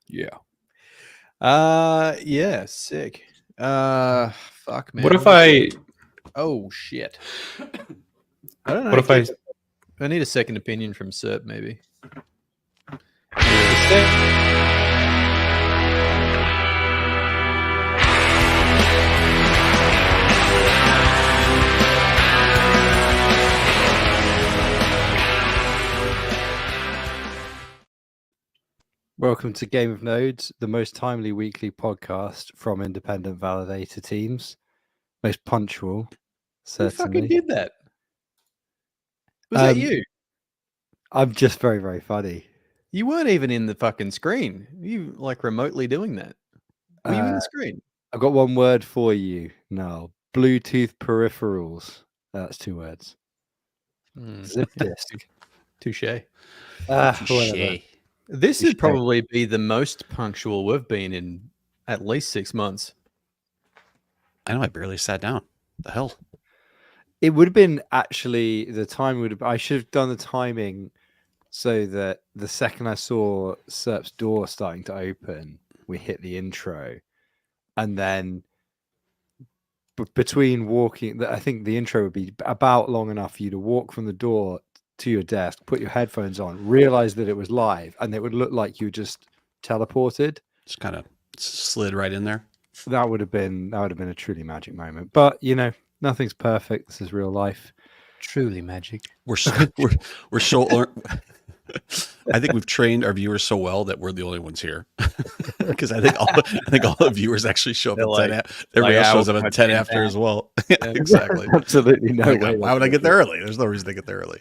Yeah. Yeah, sick. Fuck, man. What if I? Oh shit. I don't know. What if I? I need a second opinion from Serp, maybe. Welcome to Game of Nodes, the most timely weekly podcast from independent validator teams. Most punctual, certainly. Who fucking did that? Was that you? I'm just very, very funny. You weren't even in the fucking screen. You like remotely doing that. Were you in the screen? I've got one word for you now. Bluetooth peripherals. That's 2 words. Zip disk. Touche. Whatever. This would probably be the most punctual we've been in at least 6 months. I know, I barely sat down. The hell? It would have been actually, the time would have, I should have done the timing so that the second I saw Serp's door starting to open, we hit the intro. And then between walking, I think the intro would be about long enough for you to walk from the door to your desk, put your headphones on, realize that it was live, and it would look like you just teleported. Just kind of slid right in there. That would have been a truly magic moment. But you know, nothing's perfect. This is real life. Truly magic. We're so I think we've trained our viewers so well that we're the only ones here. Because I think all the viewers actually show up at 10. Everybody else shows up at 10 after as well. Yeah, exactly. Absolutely no way. Why would I get there early? There's no reason to get there early.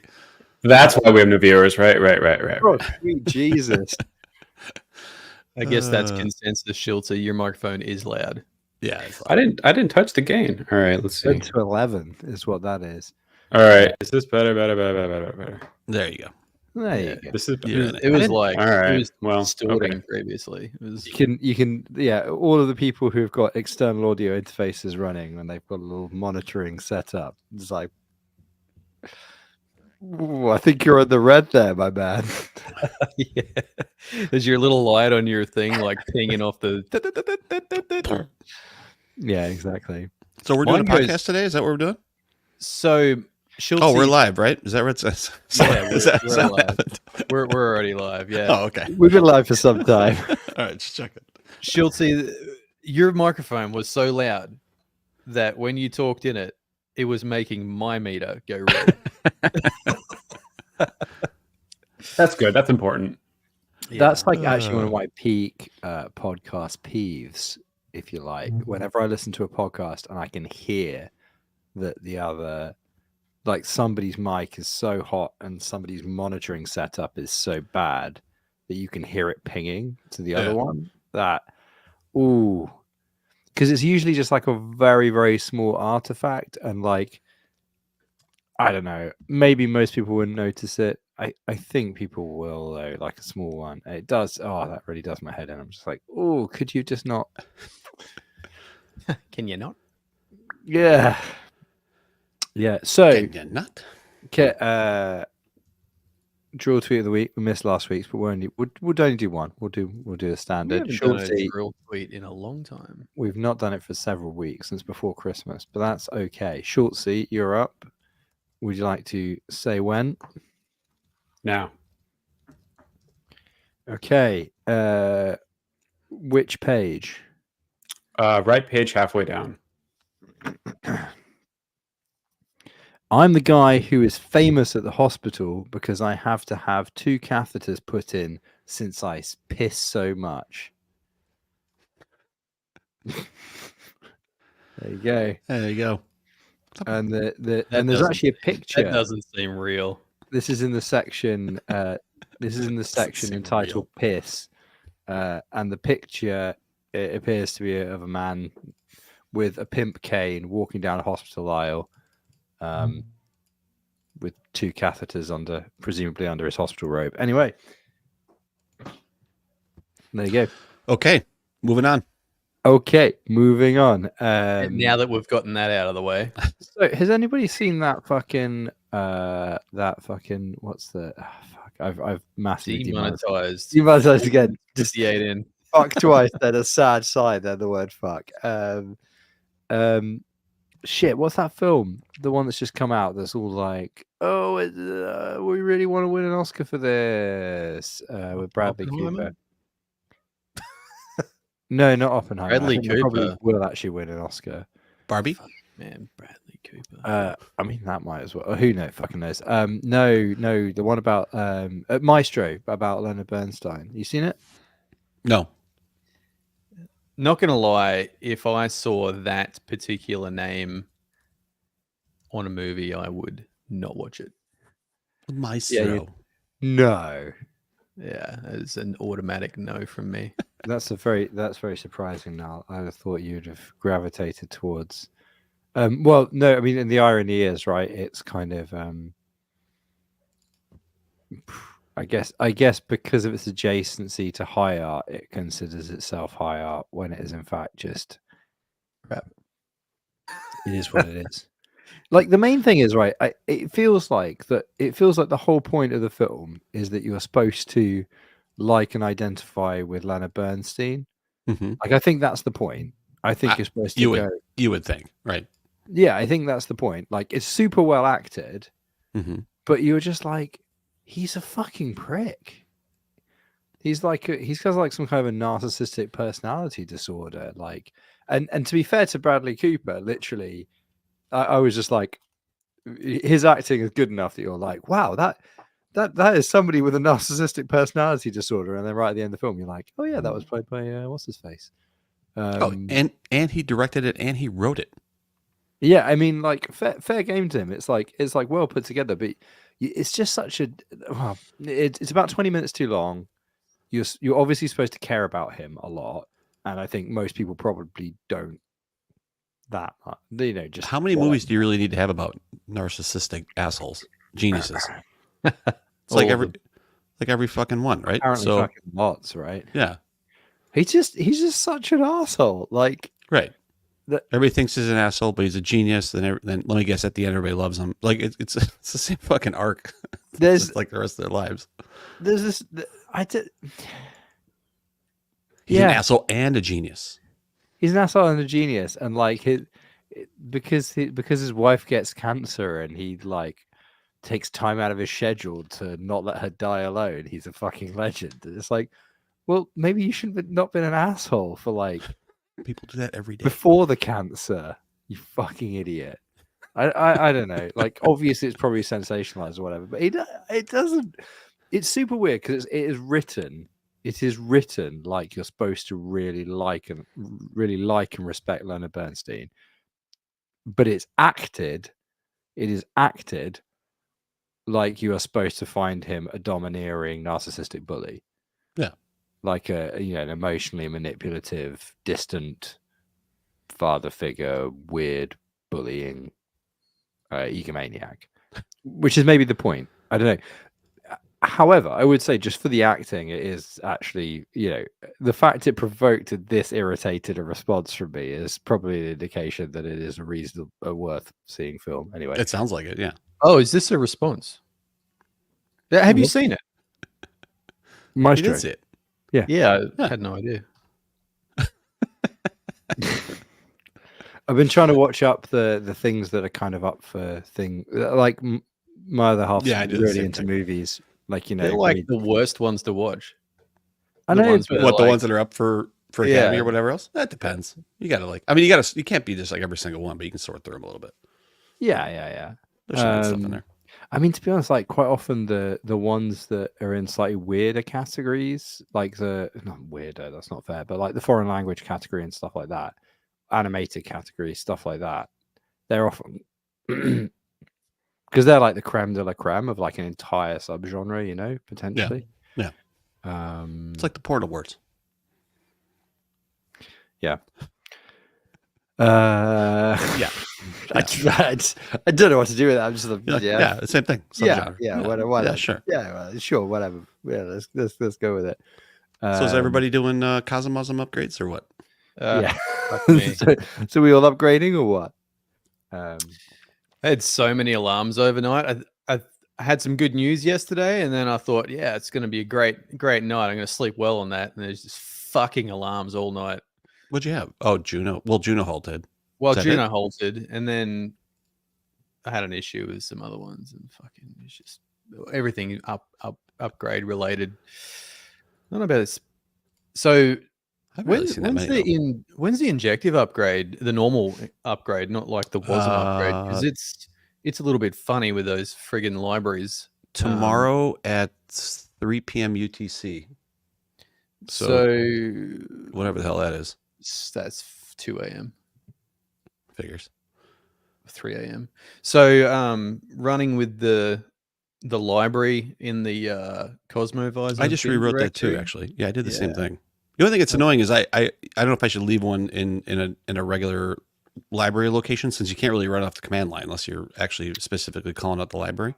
That's why we have no viewers, right? Oh, sweet Jesus. I guess that's consensus, Schultz. Your microphone is loud. Yeah, it's I didn't touch the gain. All right, let's see. To 11 is what that is. All right, is this better? There you go. There you go. This is. It was like all right. It was well, distorting okay. previously. It was, You can, yeah. All of the people who've got external audio interfaces running and they've got a little monitoring set up. It's like, ooh, I think you're on the red there, my man. yeah. There's your little light on your thing, like pinging off the. Yeah, exactly. So we're doing a podcast today? Is that what we're doing? So, Schultz, we're live, right? Is that what it says? Yeah, we're live. We're already live. Yeah. Oh, okay. We've been live for some time. All right, just check it. Schultz, your microphone was so loud that when you talked in it, it was making my meter go red. That's good. That's important. Yeah. That's like actually one of my peak podcast peeves, if you like. Whenever I listen to a podcast and I can hear that the other, like somebody's mic is so hot and somebody's monitoring setup is so bad that you can hear it pinging to the other one. That, ooh, because it's usually just like a very, very small artifact. And like, I don't know, maybe most people wouldn't notice it. I think people will, though, like a small one. It does. Oh, that really does my head in. I'm just like, oh, could you just not? Can you not? Yeah. Yeah. So, Can you not? Okay, drill tweet of the week. We missed last week's, but we'll only do one. We'll do a standard. We haven't done a drill tweet in a long time. We've not done it for several weeks, since before Christmas, but that's okay. Schultzy, you're up. Would you like to say when? Now. Okay. Which page? Right page halfway down. I'm the guy who is famous at the hospital because I have to have 2 catheters put in since I piss so much. There you go. There you go. And there's actually a picture. That doesn't seem real. This is in the section. This is in the section entitled "Piss," and the picture, it appears to be of a man with a pimp cane walking down a hospital aisle, with 2 catheters presumably under his hospital robe. Anyway, there you go. Okay, moving on. Okay, moving on. Now that we've gotten that out of the way, so has anybody seen that fucking what's the fuck? I've massively demonetized. Demonetized again. Just 8 in. fuck twice, then a sad sign, then the word fuck. Shit, what's that film? The one that's just come out that's all like, oh, we really want to win an Oscar for this with Bradley Oppenheimer? Cooper. No, not Oppenheimer. Bradley I think they probably Cooper. will actually win an Oscar. Barbie? Man, Bradley Cooper. I mean, that might as well. Who knows? Fucking knows. No, the one about Maestro, about Leonard Bernstein. You seen it? No. Not gonna lie, if I saw that particular name on a movie, I would not watch it. Maestro. No. Yeah, it's an automatic no from me. That's very surprising. Now I thought you'd have gravitated towards. Well, no, I mean, and the irony is, right? It's kind of, I guess because of its adjacency to high art, it considers itself high art when it is in fact just crap. It is what it is. Like the main thing is, right? It feels like the whole point of the film is that you are supposed to like and identify with Leonard Bernstein. Mm-hmm. Like I think that's the point. I think you're supposed to go. You would think, right? Yeah, I think that's the point. Like it's super well acted, but you're just like, he's a fucking prick. He's got like some kind of a narcissistic personality disorder. Like, and to be fair to Bradley Cooper, literally, I was just like, his acting is good enough that you're like, wow, that is somebody with a narcissistic personality disorder. And then right at the end of the film, you're like, oh yeah, that was played by what's his face. And he directed it and he wrote it. Yeah, I mean, like fair game to him. It's like well put together, but it's just such a. Well, it's about 20 minutes too long. You're obviously supposed to care about him a lot, and I think most people probably don't. That much. You know, just how many movies do you really need to have about narcissistic assholes, geniuses? It's like every fucking one, right? Apparently, fucking lots, right? Yeah, he's just such an asshole. Like, right. Everybody thinks he's an asshole, but he's a genius. Then let me guess, at the end, everybody loves him. Like it's the same fucking arc. There's just like the rest of their lives. There's this. He's an asshole and a genius. He's an asshole and a genius, and like because his wife gets cancer, and he like takes time out of his schedule to not let her die alone. He's a fucking legend. It's like, well, maybe you shouldn't have not been an asshole for like. People do that every day. Before the cancer, you fucking idiot. I don't know. Like, obviously, it's probably sensationalized or whatever, but it doesn't. It's super weird because it is written. It is written like you're supposed to really like and respect Leonard Bernstein, but it's acted. It is acted like you are supposed to find him a domineering, narcissistic bully. Yeah. Like an emotionally manipulative, distant father figure, weird, bullying egomaniac, which is maybe the point. I don't know. However, I would say just for the acting, it is actually, the fact it provoked this irritated a response from me is probably an indication that it is a worth seeing film. Anyway, it sounds like it. Yeah. Oh, is this a response? Have you seen it? Maestro. That's it. Yeah, I had no idea. I've been trying to watch up the things that are kind of up for thing. Like my other half's really into movies. Like they're like the worst ones to watch. I know the ones that are up for Academy or whatever else. That depends. You gotta you can't be just like every single one, but you can sort through them a little bit. Yeah. There's some good stuff in there. I mean, to be honest, like quite often the ones that are in slightly weirder categories, like not weirder, that's not fair, but like the foreign language category and stuff like that, animated category, stuff like that, they're often because they're like the creme de la creme of like an entire subgenre, potentially. Yeah. It's like the Portal Awards. Yeah. Yeah. I don't know what to do with that. I'm just the same thing. Whatever. Yeah, sure. Yeah, sure, whatever. Yeah, let's go with it. So is everybody doing Cosmosm upgrades or what? Yeah. so we all upgrading or what? I had so many alarms overnight. I had some good news yesterday, and then I thought, yeah, it's going to be a great night. I'm going to sleep well on that. And there's just fucking alarms all night. What'd you have? Oh, Juno. Well, Juno halted. Well, Is that Juno it? halted, and then I had an issue with some other ones, and fucking it's just everything upgrade related. Not about this. So I haven't really seen that many, though. when's the injective upgrade? The normal upgrade, not like the wasn't upgrade, because it's a little bit funny with those friggin' libraries. Tomorrow at 3 p.m. UTC. So whatever the hell that is. That's 2 a.m. Figures. 3 a.m. So running with the library in the Cosmo visor. I just rewrote that too, actually. Yeah, I did the same thing. The only thing that's annoying is I don't know if I should leave one in a regular library location, since you can't really run off the command line unless you're actually specifically calling out the library.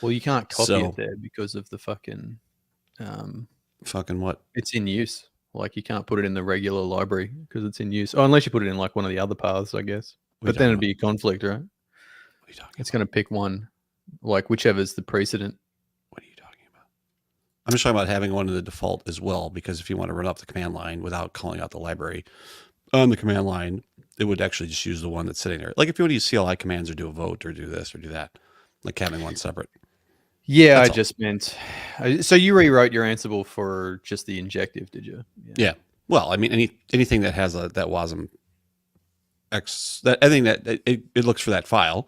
Well, you can't copy it there because of the fucking fucking what? It's in use. Like you can't put it in the regular library because it's in use. Oh, unless you put it in like one of the other paths, I guess. But then it'd be a conflict, right? What are you talking It's going to pick one, like whichever's the precedent. What are you talking about? I'm just talking about having one in the default as well, because if you want to run off the command line without calling out the library on the command line, it would actually just use the one that's sitting there. Like if you want to use CLI commands or do a vote or do this or do that, like having one separate. Yeah, that's I just meant. So you rewrote your Ansible for just the injective, did you? Yeah. Well, I mean, anything that has that WASM X, that I think that it looks for that file,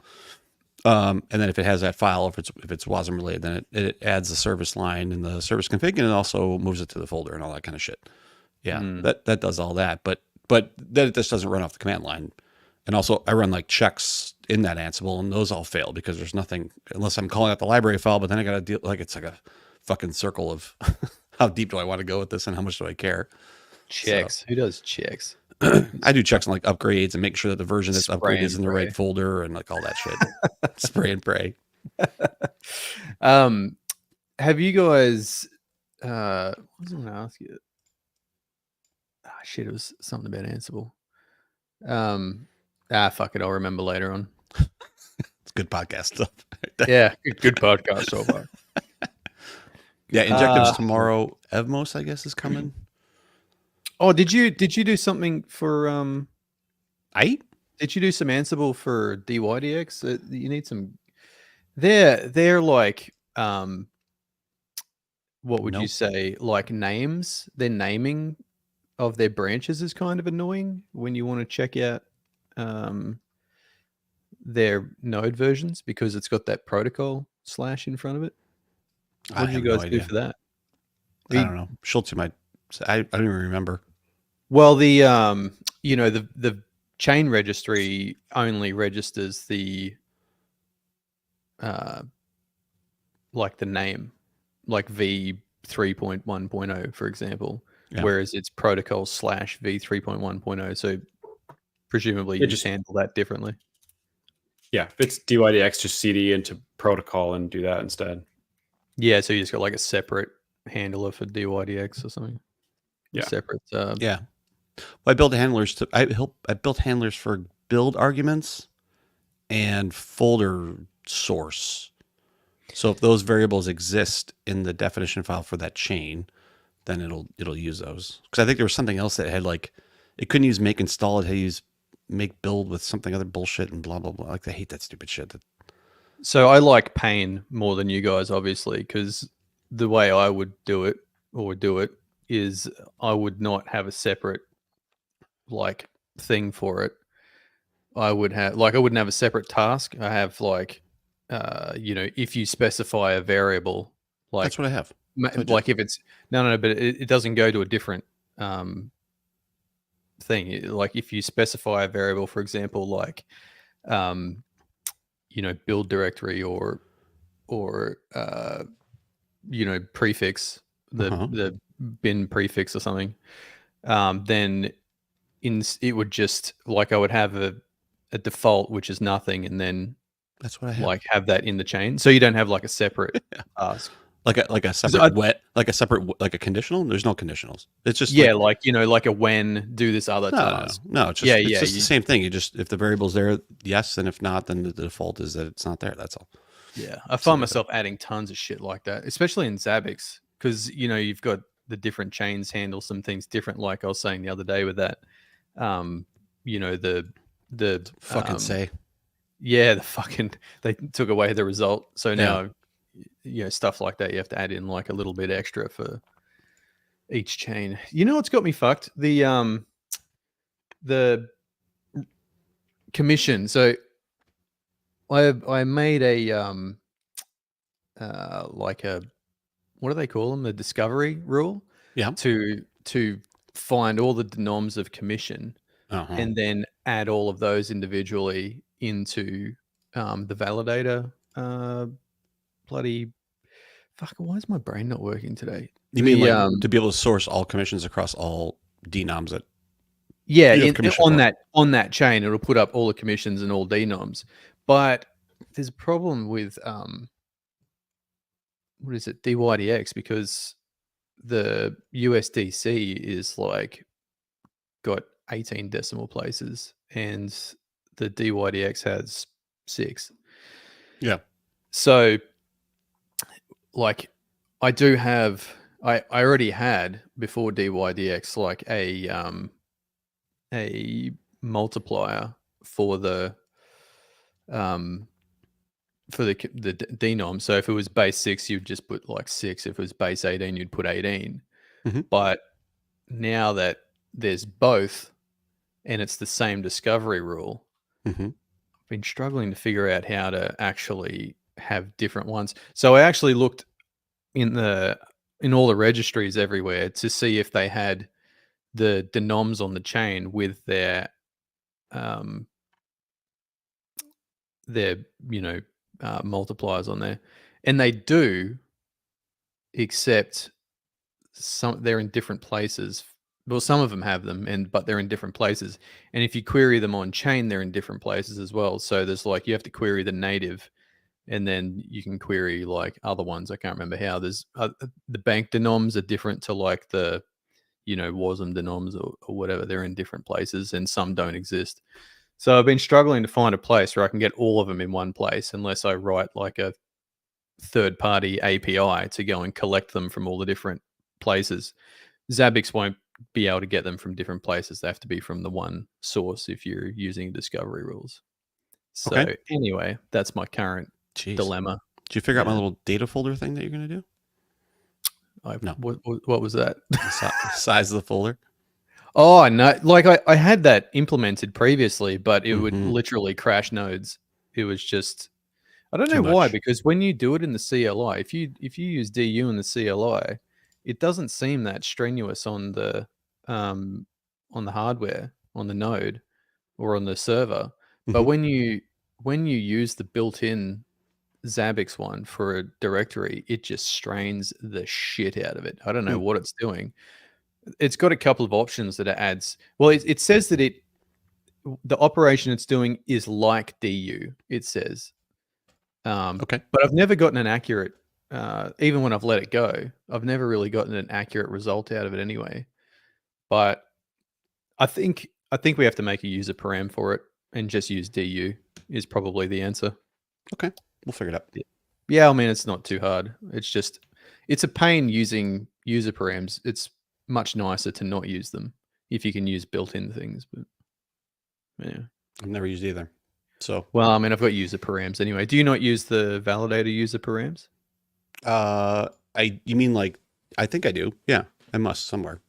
and then if it has that file, if it's WASM related, then it adds the service line in the service config, and it also moves it to the folder and all that kind of shit. Yeah, that does all that, but then it just doesn't run off the command line. And also, I run like checks in that Ansible, and those all fail because there's nothing unless I'm calling out the library file. But then I got to deal like it's like a fucking circle of how deep do I want to go with this, and how much do I care? Checks. So, who does checks? I do checks on like upgrades and make sure that the version that's upgraded is in the right folder and like all that shit. Spray and pray. Have you guys? What was I going to ask you? Ah, shit! It was something about Ansible. Fuck it. I'll remember later on. It's good podcast stuff. Yeah, good podcast so far. Yeah, injectives tomorrow. Evmos, I guess, is coming. Oh, did you do something for Did you do some Ansible for DYDX? You need some. They're like what would you say? Like names? Their naming of their branches is kind of annoying when you want to check out their node versions because it's got that protocol / in front of it. What did you guys do for that? I don't know. Schultz might. I don't even remember. Well, the the chain registry only registers the like the name, like v3.1.0, for example, whereas it's protocol / v3.1.0. So presumably you just handle that differently. Yeah, if it's DYDX, just CD into protocol and do that instead. Yeah, so you just got like a separate handler for DYDX or something. Yeah, separate. Yeah. Well, I built handlers I built handlers for build arguments and folder source. So if those variables exist in the definition file for that chain, then it'll use those. Because I think there was something else that had like it couldn't use make install. It had to use make build with something other bullshit and blah blah blah. Like I hate that stupid shit. So I like pain more than you guys, obviously, because the way I would do it is I would not have a separate like thing for it. I would have like I wouldn't have a separate task. I have like if you specify a variable, like that's what I have. Like if it's no, but it doesn't go to a different thing. Like if you specify a variable, for example, like build directory or prefix the bin prefix or something, then it would just like I would have a default which is nothing, and then that's what I have. Like have that in the chain, so you don't have like a separate task. Like a separate like a conditional. There's no conditionals. It's just like a when do this other task. No, it's just it's just the same thing. You just if the variable's there, yes, and if not, then the default is that it's not there. That's all. Yeah, I find myself adding tons of shit like that, especially in Zabbix, because you've got the different chains handle some things different. Like I was saying the other day with that, the Fucking say. yeah, they took away the result. So Yeah. now, stuff like that, you have to add in like a little bit extra for each chain. You know what's got me fucked? The commission. So I made a like a, what do they call them? The discovery rule. Yeah. To find all the denoms of commission Uh-huh. and then add all of those individually into the validator. Bloody fuck! Why is my brain not working today? You mean like to be able to source all commissions across all denoms that Yeah, you have commission for? on that chain, it'll put up all the commissions and all denoms. But there's a problem with what is it, DYDX, because the USDC is like got 18 decimal places and the DYDX has 6. Yeah. So like I do have, I already had before DYDX like a multiplier for the denom. So if it was base 6, you'd just put like 6. If it was base 18, you'd put 18. Mhm. But now that there's both and it's the same discovery rule, Mhm. I've been struggling to figure out how to actually have different ones. So I actually looked in all the registries everywhere to see if they had the denoms on the chain with their multipliers on there, and they do, except they're in different places. Well, some of them have them, but they're in different places. And if you query them on chain, they're in different places as well. So there's like, you have to query the native, and then you can query like other ones. I can't remember how. There's the bank denoms are different to like the WASM denoms or whatever. They're in different places, and some don't exist. So I've been struggling to find a place where I can get all of them in one place, unless I write like a third-party API to go and collect them from all the different places. Zabbix won't be able to get them from different places. They have to be from the one source if you're using discovery rules. So Okay. anyway, that's my current Jeez. dilemma. Did you figure out my Yeah. little data folder thing that you're going to do? No. What was that? The size of the folder? Oh, no. Like I had that implemented previously, but it would Mhm. literally crash nodes. It was just, I don't Too know why, much. because when you do it in the CLI, if you use DU in the CLI, it doesn't seem that strenuous on the hardware, on the node or on the server. But Mhm. when you use the built-in Zabbix one for a directory, it just strains the shit out of it. I don't know what it's doing. It's got a couple of options that it adds. Well, it says that the operation it's doing is like DU, it says. Okay. But I've never gotten an accurate, even when I've let it go, I've never really gotten an accurate result out of it anyway. But I think we have to make a user param for it and just use DU is probably the answer. Okay. We'll figure it out. Yeah, I mean, it's not too hard. It's a pain using user params. It's much nicer to not use them if you can use built-in things. But yeah. I've never used either. So, Well, I mean, I've got user params anyway. Do you not use the validator user params? you mean like, I think I do. Yeah, I must somewhere.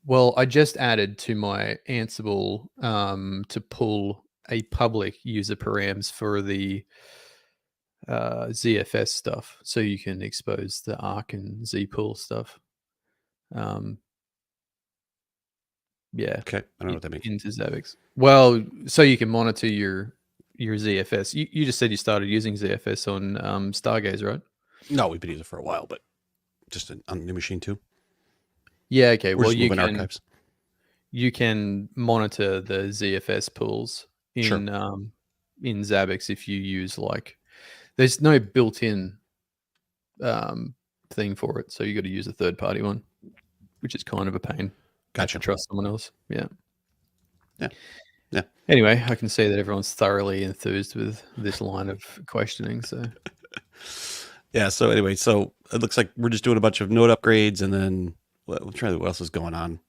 Well, I just added to my Ansible to pull a public user params for the ZFS stuff, so you can expose the ARC and zpool stuff. Yeah. Okay. I don't know what that means. Into Zabbix. Well, so you can monitor your ZFS. You just said you started using ZFS on Stargaze, right? No, we've been using it for a while, but just on the new machine too. Yeah. Okay. We're Well, just moving archives. you can monitor the ZFS pools in in Zabbix if you use like. There's no built-in thing for it, so you got to use a third-party one, which is kind of a pain. Gotcha. To trust someone else. Yeah. Yeah. Yeah. Anyway, I can see that everyone's thoroughly enthused with this line of questioning. So, Yeah. So anyway, so it looks like we're just doing a bunch of node upgrades, and then we'll try to what else is going on.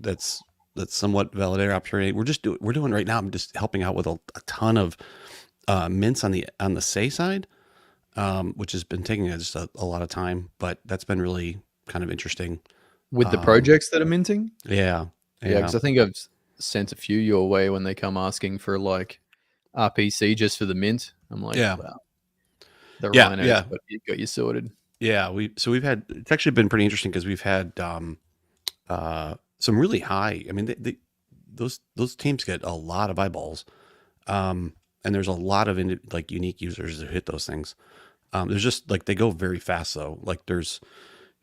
That's somewhat validator opportunity. We're doing right now. I'm just helping out with a ton of mints on the say side, which has been taking just a lot of time, but that's been really kind of interesting. With the projects that are minting? Yeah. Yeah, because I think I've sent a few your way when they come asking for like RPC just for the mint. I'm like, Yeah. wow, the Yeah, rhinos yeah. got you sorted. Yeah, we've had, it's actually been pretty interesting because we've had some really high. I mean, those teams get a lot of eyeballs, and there's a lot of like unique users that hit those things. There's just like they go very fast though. Like there's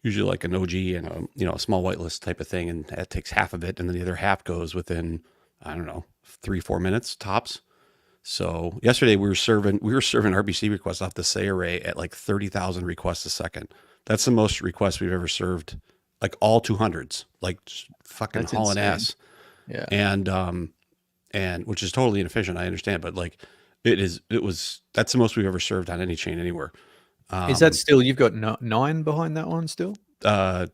usually like an OG and a small whitelist type of thing, and that takes half of it, and then the other half goes within, I don't know, 3-4 minutes tops. So yesterday we were serving RBC requests off the say array at like 30,000 requests a second. That's the most requests we've ever served, like all 200s, like just fucking That's hauling insane. ass. Yeah. And which is totally inefficient. I understand, but like that's the most we've ever served on any chain anywhere. Is that still, you've got 9 behind that one still? 11.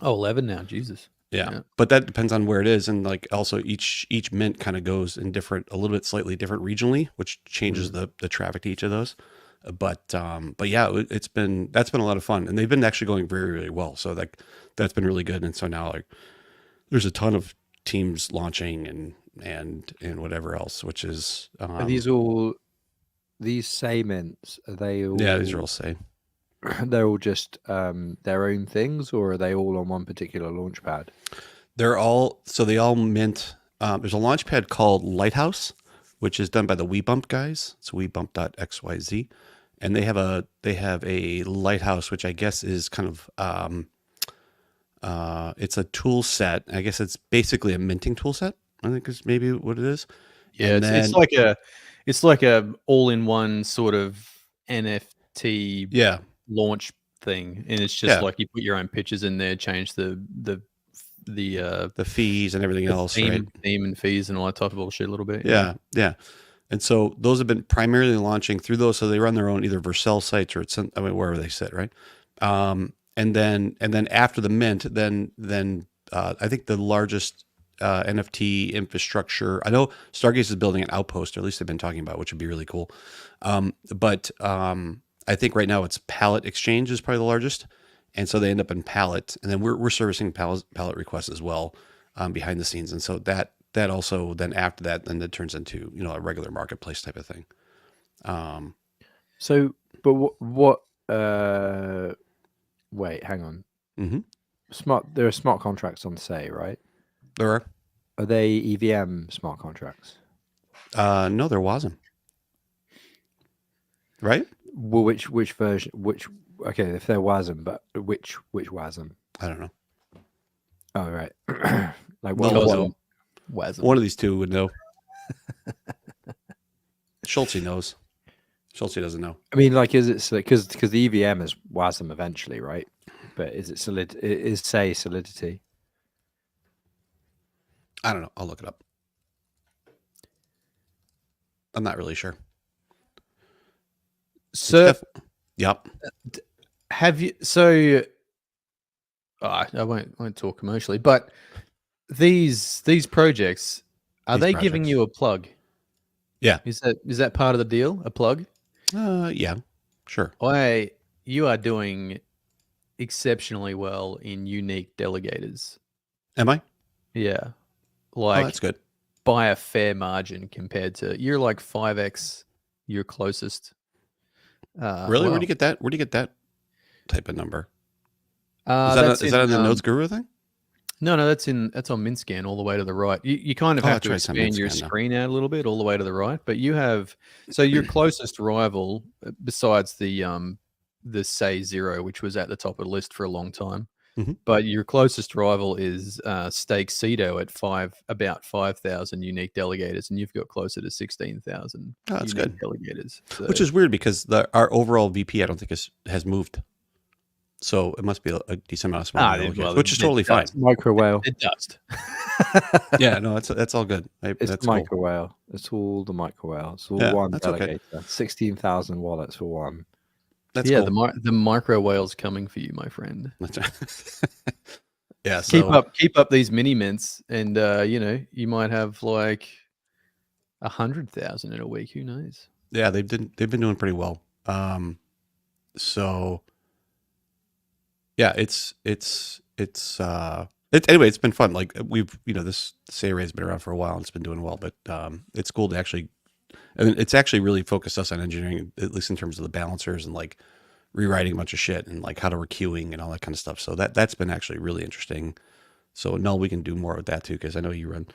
Oh, 11 now. Jesus. Yeah. But that depends on where it is. And like also each mint kind of goes in a little bit slightly different regionally, which changes the traffic to each of those. But yeah, that's been a lot of fun, and they've been actually going very, really well. So like that's been really good. And so now like there's a ton of teams launching and whatever else, which is, Are these say mints, are they all? Yeah, these are all say. They're all just their own things, or are they all on one particular launch pad? They all mint. There's a launch pad called Lighthouse, which is done by the WeBump guys. It's WeBump.xyz, and they have a Lighthouse, which I guess is kind of it's a tool set. I guess it's basically a minting tool set, I think is maybe what it is. Yeah, it's like a all-in-one sort of NFT launch thing, and it's just like you put your own pictures in there, change the fees and everything else, theme and fees and all that type of bullshit a little bit. Yeah. And so those have been primarily launching through those. So they run their own either Vercel sites or wherever they sit, right? And then after the mint, then I think the largest NFT infrastructure, I know Stargaze is building an outpost, or at least they've been talking about, which would be really cool. But I think right now it's Pallet Exchange is probably the largest. And so they end up in Pallet, and then we're servicing pallet requests as well behind the scenes. And so that also then after that, then it turns into, a regular marketplace type of thing. So, but what wait, hang on. Mm-hmm. There are smart contracts on say, right? There are. Are they EVM smart contracts? No, there wasn't. Right? Well, which version? Okay, if there wasn't, but which wasn't? I don't know. Oh, right. Like one of these two would know. Schulte knows. Schulte doesn't know. I mean, like, is it because the EVM is WASM eventually, right? But is it say Solidity? I don't know. I'll look it up. I'm not really sure. So, yep. Have you? So, I won't talk commercially, but these projects, they giving you a plug? Yeah. Is that part of the deal? A plug? Yeah, sure. You are doing exceptionally well in unique delegators. Am I? Yeah. Like, that's good. By a fair margin compared to, you're like 5x your closest. Really? Where do you get that? Where do you get that type of number? Is that on the Nodes Guru thing? No, that's on MintScan all the way to the right. You kind of have to expand your screen out a little bit all the way to the right, but you have, so your closest rival besides the Say Zero, which was at the top of the list for a long time, but your closest rival is Stake Cedo at about 5,000 unique delegators, and you've got closer to 16,000. Oh, that's good. Delegators, which is weird because our overall VP I don't think has moved. So it must be a decent amount of smoke, well, which is totally fine. Micro whale. It dust. Yeah, no, that's all good. It's That's the cool. micro whale. It's all the micro whale. It's all Yeah, one that's okay. delegator. 16,000 wallets for one. That's yeah, cool. the micro whale's coming for you, my friend. Yeah, so Keep up these mini mints, and you might have like 100,000 in a week. Who knows? yeah, they've been doing pretty well. So yeah, anyway, it's been fun. Like we've this array has been around for a while and it's been doing well, but it's cool to actually, and it's actually really focused us on engineering, at least in terms of the balancers and like rewriting a bunch of shit and like how to queuing and all that kind of stuff. So that's been actually really interesting. So Null, we can do more with that too, because I know you run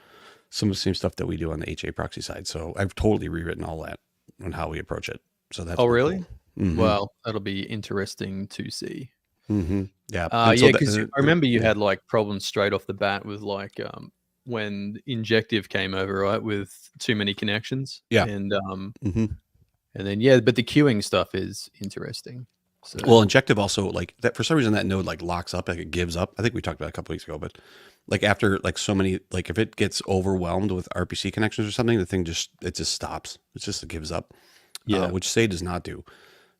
some of the same stuff that we do on the HA proxy side. So I've totally rewritten all that on how we approach it. So that's really? Cool. Mm-hmm. Well, that'll be interesting to see. Mm-hmm. Yeah. Yeah, because I remember you had like problems straight off the bat with like when Injective came over, right, with too many connections. Yeah. And mm-hmm. and then but the queuing stuff is interesting. So. Well, Injective also like that for some reason that node like locks up, like it gives up. I think we talked about it a couple weeks ago, but like after like so many, like if it gets overwhelmed with RPC connections or something, the thing just stops. It gives up. Yeah, which Say does not do.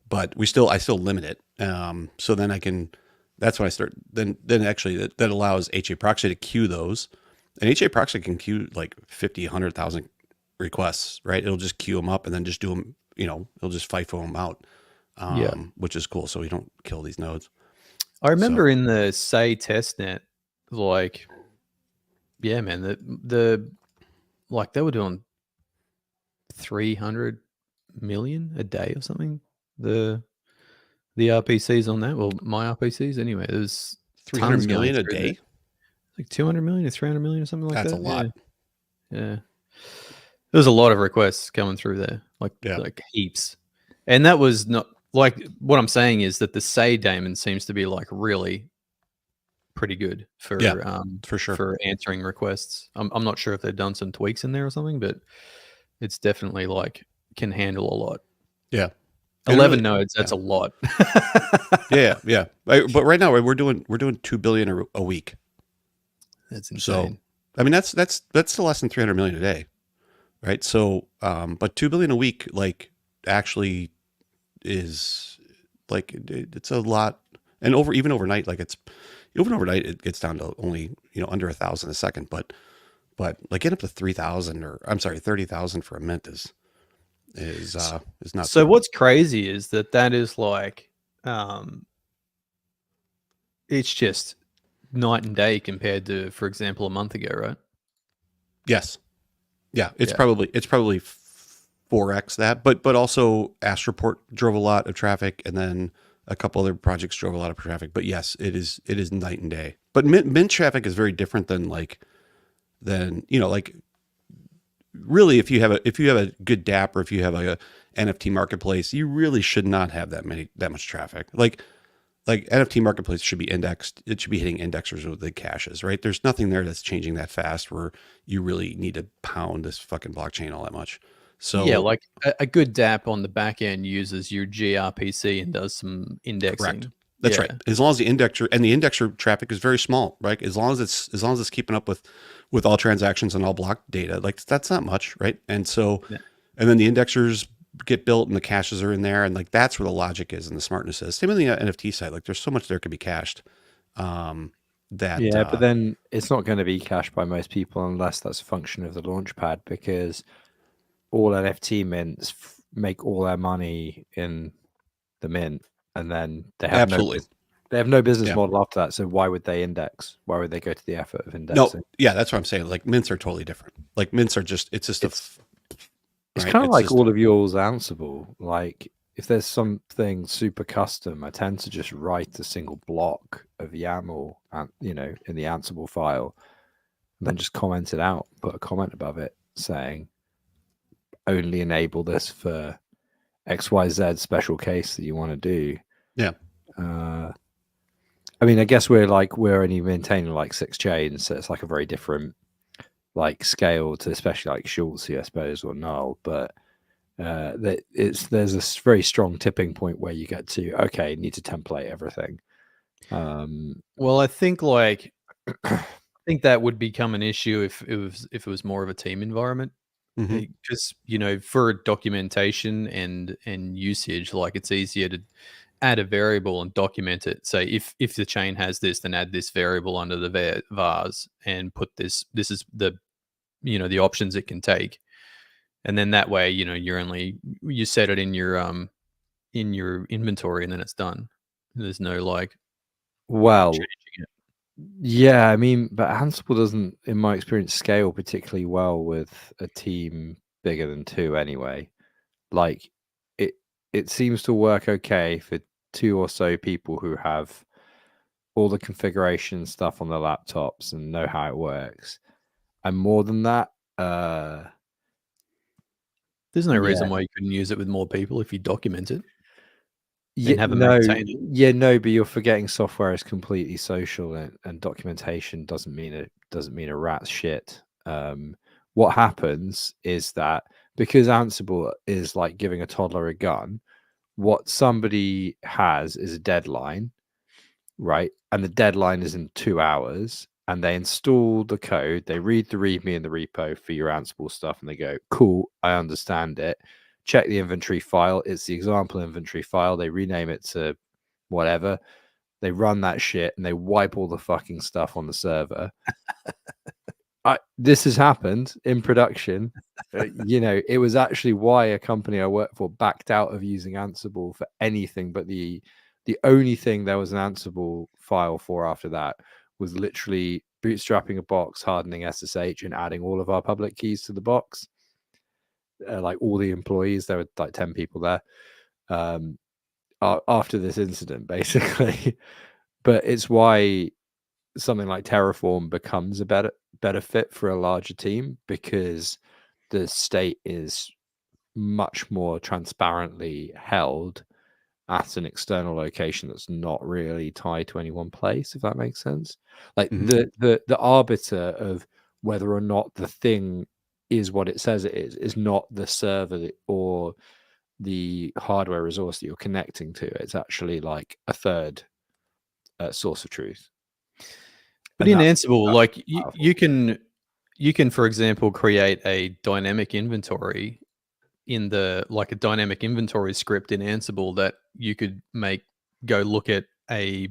But I still limit it. So then I can. That's when I start. Then actually that allows HA proxy to queue those, and HA proxy can queue like 50, 100,000 requests. Right? It'll just queue them up and then just do them. It'll just FIFO them out. Which is cool. So we don't kill these nodes. I remember in the Say testnet, like, yeah, man, the like they were doing 300 million a day or something. The RPCs on that, well, my RPCs anyway. There's 300 million a day, like 200 million or 300 million or something like that. That's a lot. Yeah. There's a lot of requests coming through there, like heaps. And that was not like what I'm saying is that the Say daemon seems to be like really pretty good for sure for answering requests. I'm not sure if they've done some tweaks in there or something, but it's definitely like can handle a lot. Yeah. 11 nodes, that's a lot. yeah. But right now we're doing 2 billion a week. That's insane. So I mean that's still less than 300 million a day, right? So but 2 billion a week like actually is like it's a lot, and even overnight it gets down to only under 1,000 a second, but like getting up to 3,000 or I'm sorry 30,000 for a mint is not. So what's crazy is that is like it's just night and day compared to, for example, a month ago, right? Yes. Yeah, it's probably 4x that, but also Astroport drove a lot of traffic, and then a couple other projects drove a lot of traffic. But yes, it is night and day. But mint traffic is very different than like really if you have a good DApp or if you have a NFT marketplace, you really should not have that much traffic. Like NFT marketplace should be indexed. It should be hitting indexers with the caches, right? There's nothing there that's changing that fast where you really need to pound this fucking blockchain all that much. So yeah, like a good DApp on the back end uses your gRPC and does some indexing. Correct. That's right. As long as the indexer traffic is very small, right? As long as it's keeping up with all transactions and all block data, like that's not much, right? And so, and then the indexers get built and the caches are in there, and like that's where the logic is and the smartness is. Same on the NFT side, like there's so much there could be cached. But then it's not going to be cached by most people unless that's a function of the launchpad, because all NFT mints make all their money in the mint, and then they have no business model after that. So why would they index? Why would they go to the effort of indexing? No, yeah, that's what I'm saying. Like mints are totally different. Like mints are just it's kind of like all of yours Ansible. Like if there's something super custom, I tend to just write a single block of YAML, in the Ansible file, and then just comment it out, put a comment above it saying, only enable this for XYZ special case that you want to do. Yeah. I mean, I guess we're only maintaining like 6 chains, so it's like a very different like scale to especially like Schultz, I suppose, or Null. But there's a very strong tipping point where you get to, okay, need to template everything. Well, I think I think that would become an issue if it was more of a team environment. Mhm. Because for documentation and usage, like it's easier to add a variable and document it. Say if the chain has this, then add this variable under the vars and put this is the the options it can take, and then that way you set it in your inventory and then it's done. There's no Well, changing it. yeah, I mean, but Ansible doesn't, in my experience, scale particularly well with a team bigger than 2 anyway. Like it seems to work okay for 2 or so people who have all the configuration stuff on their laptops and know how it works. And more than that, There's no yeah. reason why you couldn't use it with more people if you document it. Yeah, have a no, maintainer. yeah, no, but you're forgetting software is completely social, and documentation doesn't mean a rat's shit. What happens is that because Ansible is like giving a toddler a gun, what somebody has is a deadline, right? And the deadline is in 2 hours, and they install the code, they read the README and the repo for your Ansible stuff, and they go, cool, I understand it. Check the inventory file. It's the example inventory file. They rename it to whatever. They run that shit and they wipe all the fucking stuff on the server. This has happened in production. It was actually why a company I worked for backed out of using Ansible for anything but the only thing there was an Ansible file for after that was literally bootstrapping a box, hardening SSH, and adding all of our public keys to the box. Like all the employees, there were like 10 people there after this incident, basically. But it's why something like Terraform becomes a better fit for a larger team, because the state is much more transparently held at an external location that's not really tied to any one place, if that makes sense. Like the arbiter of whether or not the thing is what it says it is not the server or the hardware resource that you're connecting to. It's actually like a third source of truth. But in Ansible, like you can, for example, create a dynamic inventory in a dynamic inventory script in Ansible that you could go look at a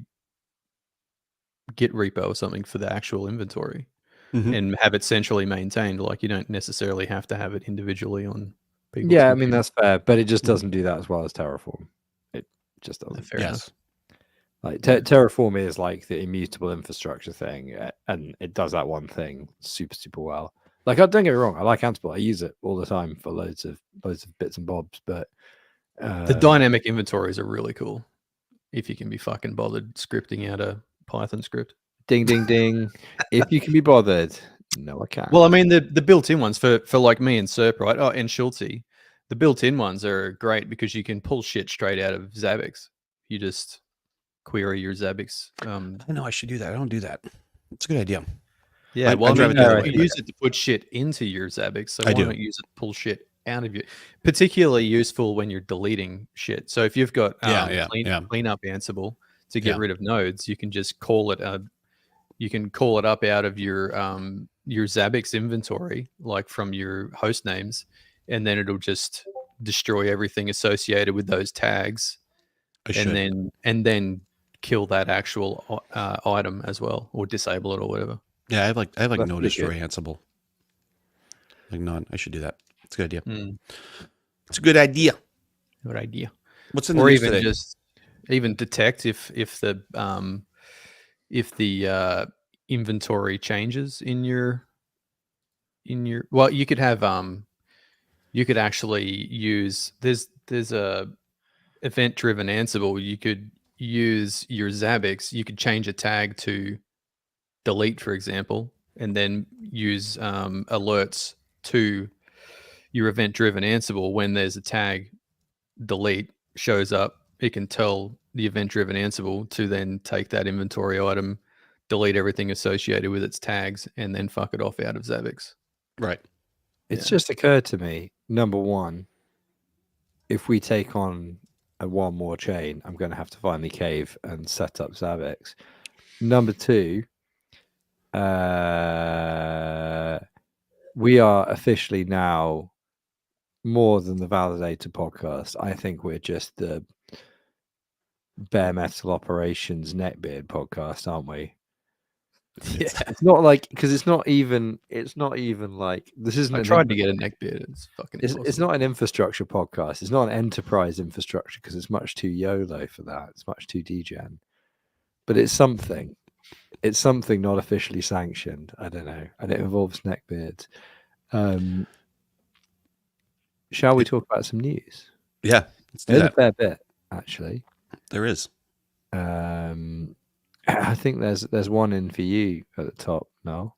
Git repo or something for the actual inventory and have it centrally maintained. Like you don't necessarily have to have it individually on people's Yeah, I mean, computers. that's fair, but it just doesn't do that as well as Terraform. It just doesn't. Fair enough. Like Terraform is like the immutable infrastructure thing, and it does that one thing super, super well. Like, don't get me wrong, I like Ansible. I use it all the time for loads of bits and bobs. But The dynamic inventories are really cool if you can be fucking bothered scripting out a Python script. ding, ding, ding. If you can be bothered, no, I can't. Well, I mean, the built-in ones for like me and Serp, right? Oh, and Schultze, the built-in ones are great because you can pull shit straight out of Zabbix. You just query your Zabbix. I know I should do that. I don't do that. It's a good idea. Yeah, I well, drive it the other way. you use it to put shit into your Zabbix, so I why do. not use it to pull shit out of you? Particularly useful when you're deleting shit. So if you've got clean up Ansible to get rid of nodes, you can just call it you can call it up out of your Zabbix inventory, like from your host names, and then it'll just destroy everything associated with those tags, and then kill that actual item as well, or disable it or whatever. Yeah, I have like That's no pretty destroy good. Ansible. Like none. I should do that. It's a good idea. Mm. It's a good idea. Good idea. What's in the Or news even today? just detect if the inventory changes in your well, you could have you could actually use there's a event driven Ansible. You could use your Zabbix. You could change a tag to delete, for example, and then use alerts to your event driven Ansible. When there's a tag delete shows up, it can tell the event driven Ansible to then take that inventory item, delete everything associated with its tags, and then fuck it off out of Zabbix. Right. It's just occurred to me, number one, if we take on and one more chain, I'm going to have to find the cave and set up Zabbix. Number 2, we are officially now more than the Validator podcast. I think we're just the bare metal operations neckbeard podcast, aren't we? Yeah. It's not like, because it's not even like, this isn't I an tried to get a neck beard. It's fucking it's impossible. not an infrastructure podcast. It's not an enterprise infrastructure because it's much too YOLO for that. It's much too degen. But it's something. It's something not officially sanctioned. I don't know. And it involves neckbeards. Shall we talk about some news? Yeah, let's do There's a that. fair bit, actually. There is. I think there's one in for you at the top, no?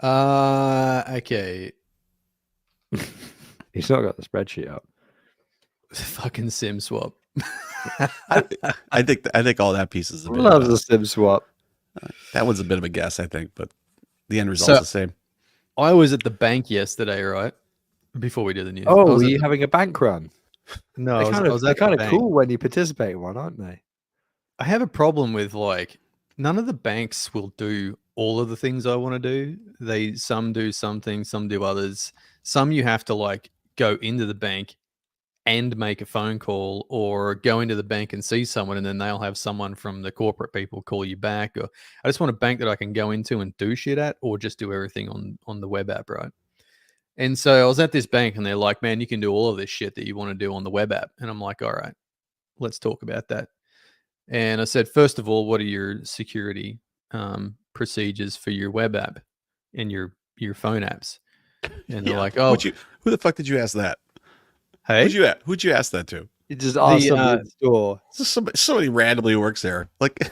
Okay. He's not got the spreadsheet up. Fucking sim swap. I think all that piece is a bit. Loves a sim swap. That one's a bit of a guess, I think, but the end result's So- the same. I was at the bank yesterday, right? Before we did the news. I Oh, was were at you the- having a bank run? No, I was, I was They're at the kind of bank. cool when you participate in one, aren't they? I have a problem with like none of the banks will do all of the things I want to do. Some do some things, some do others. Some you have to like go into the bank and make a phone call, or go into the bank and see someone, and then they'll have someone from the corporate people call you back. Or I just want a bank that I can go into and do shit at, or just do everything on the web app, right? And so I was at this bank and they're like, man, you can do all of this shit that you want to do on the web app. And I'm like, all right, let's talk about that. And I said, first of all, what are your security procedures for your web app and your phone apps? And they're like, oh, Who the fuck did you ask that? hey, Who'd you ask that to? You just ask The, somebody at the store. Somebody randomly who works there. Like,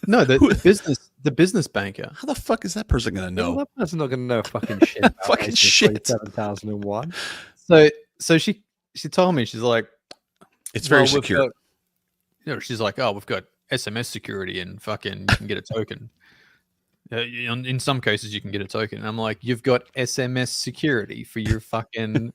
no, the business banker. how the fuck is that person gonna No, know? that person's not going to know fucking shit. About Fucking shit. 2001. So she told me, she's like, It's very well, we've secure. got- she's like, oh, we've got SMS security and fucking you can get a token. In some cases, you can get a token. And I'm like, you've got SMS security for your fucking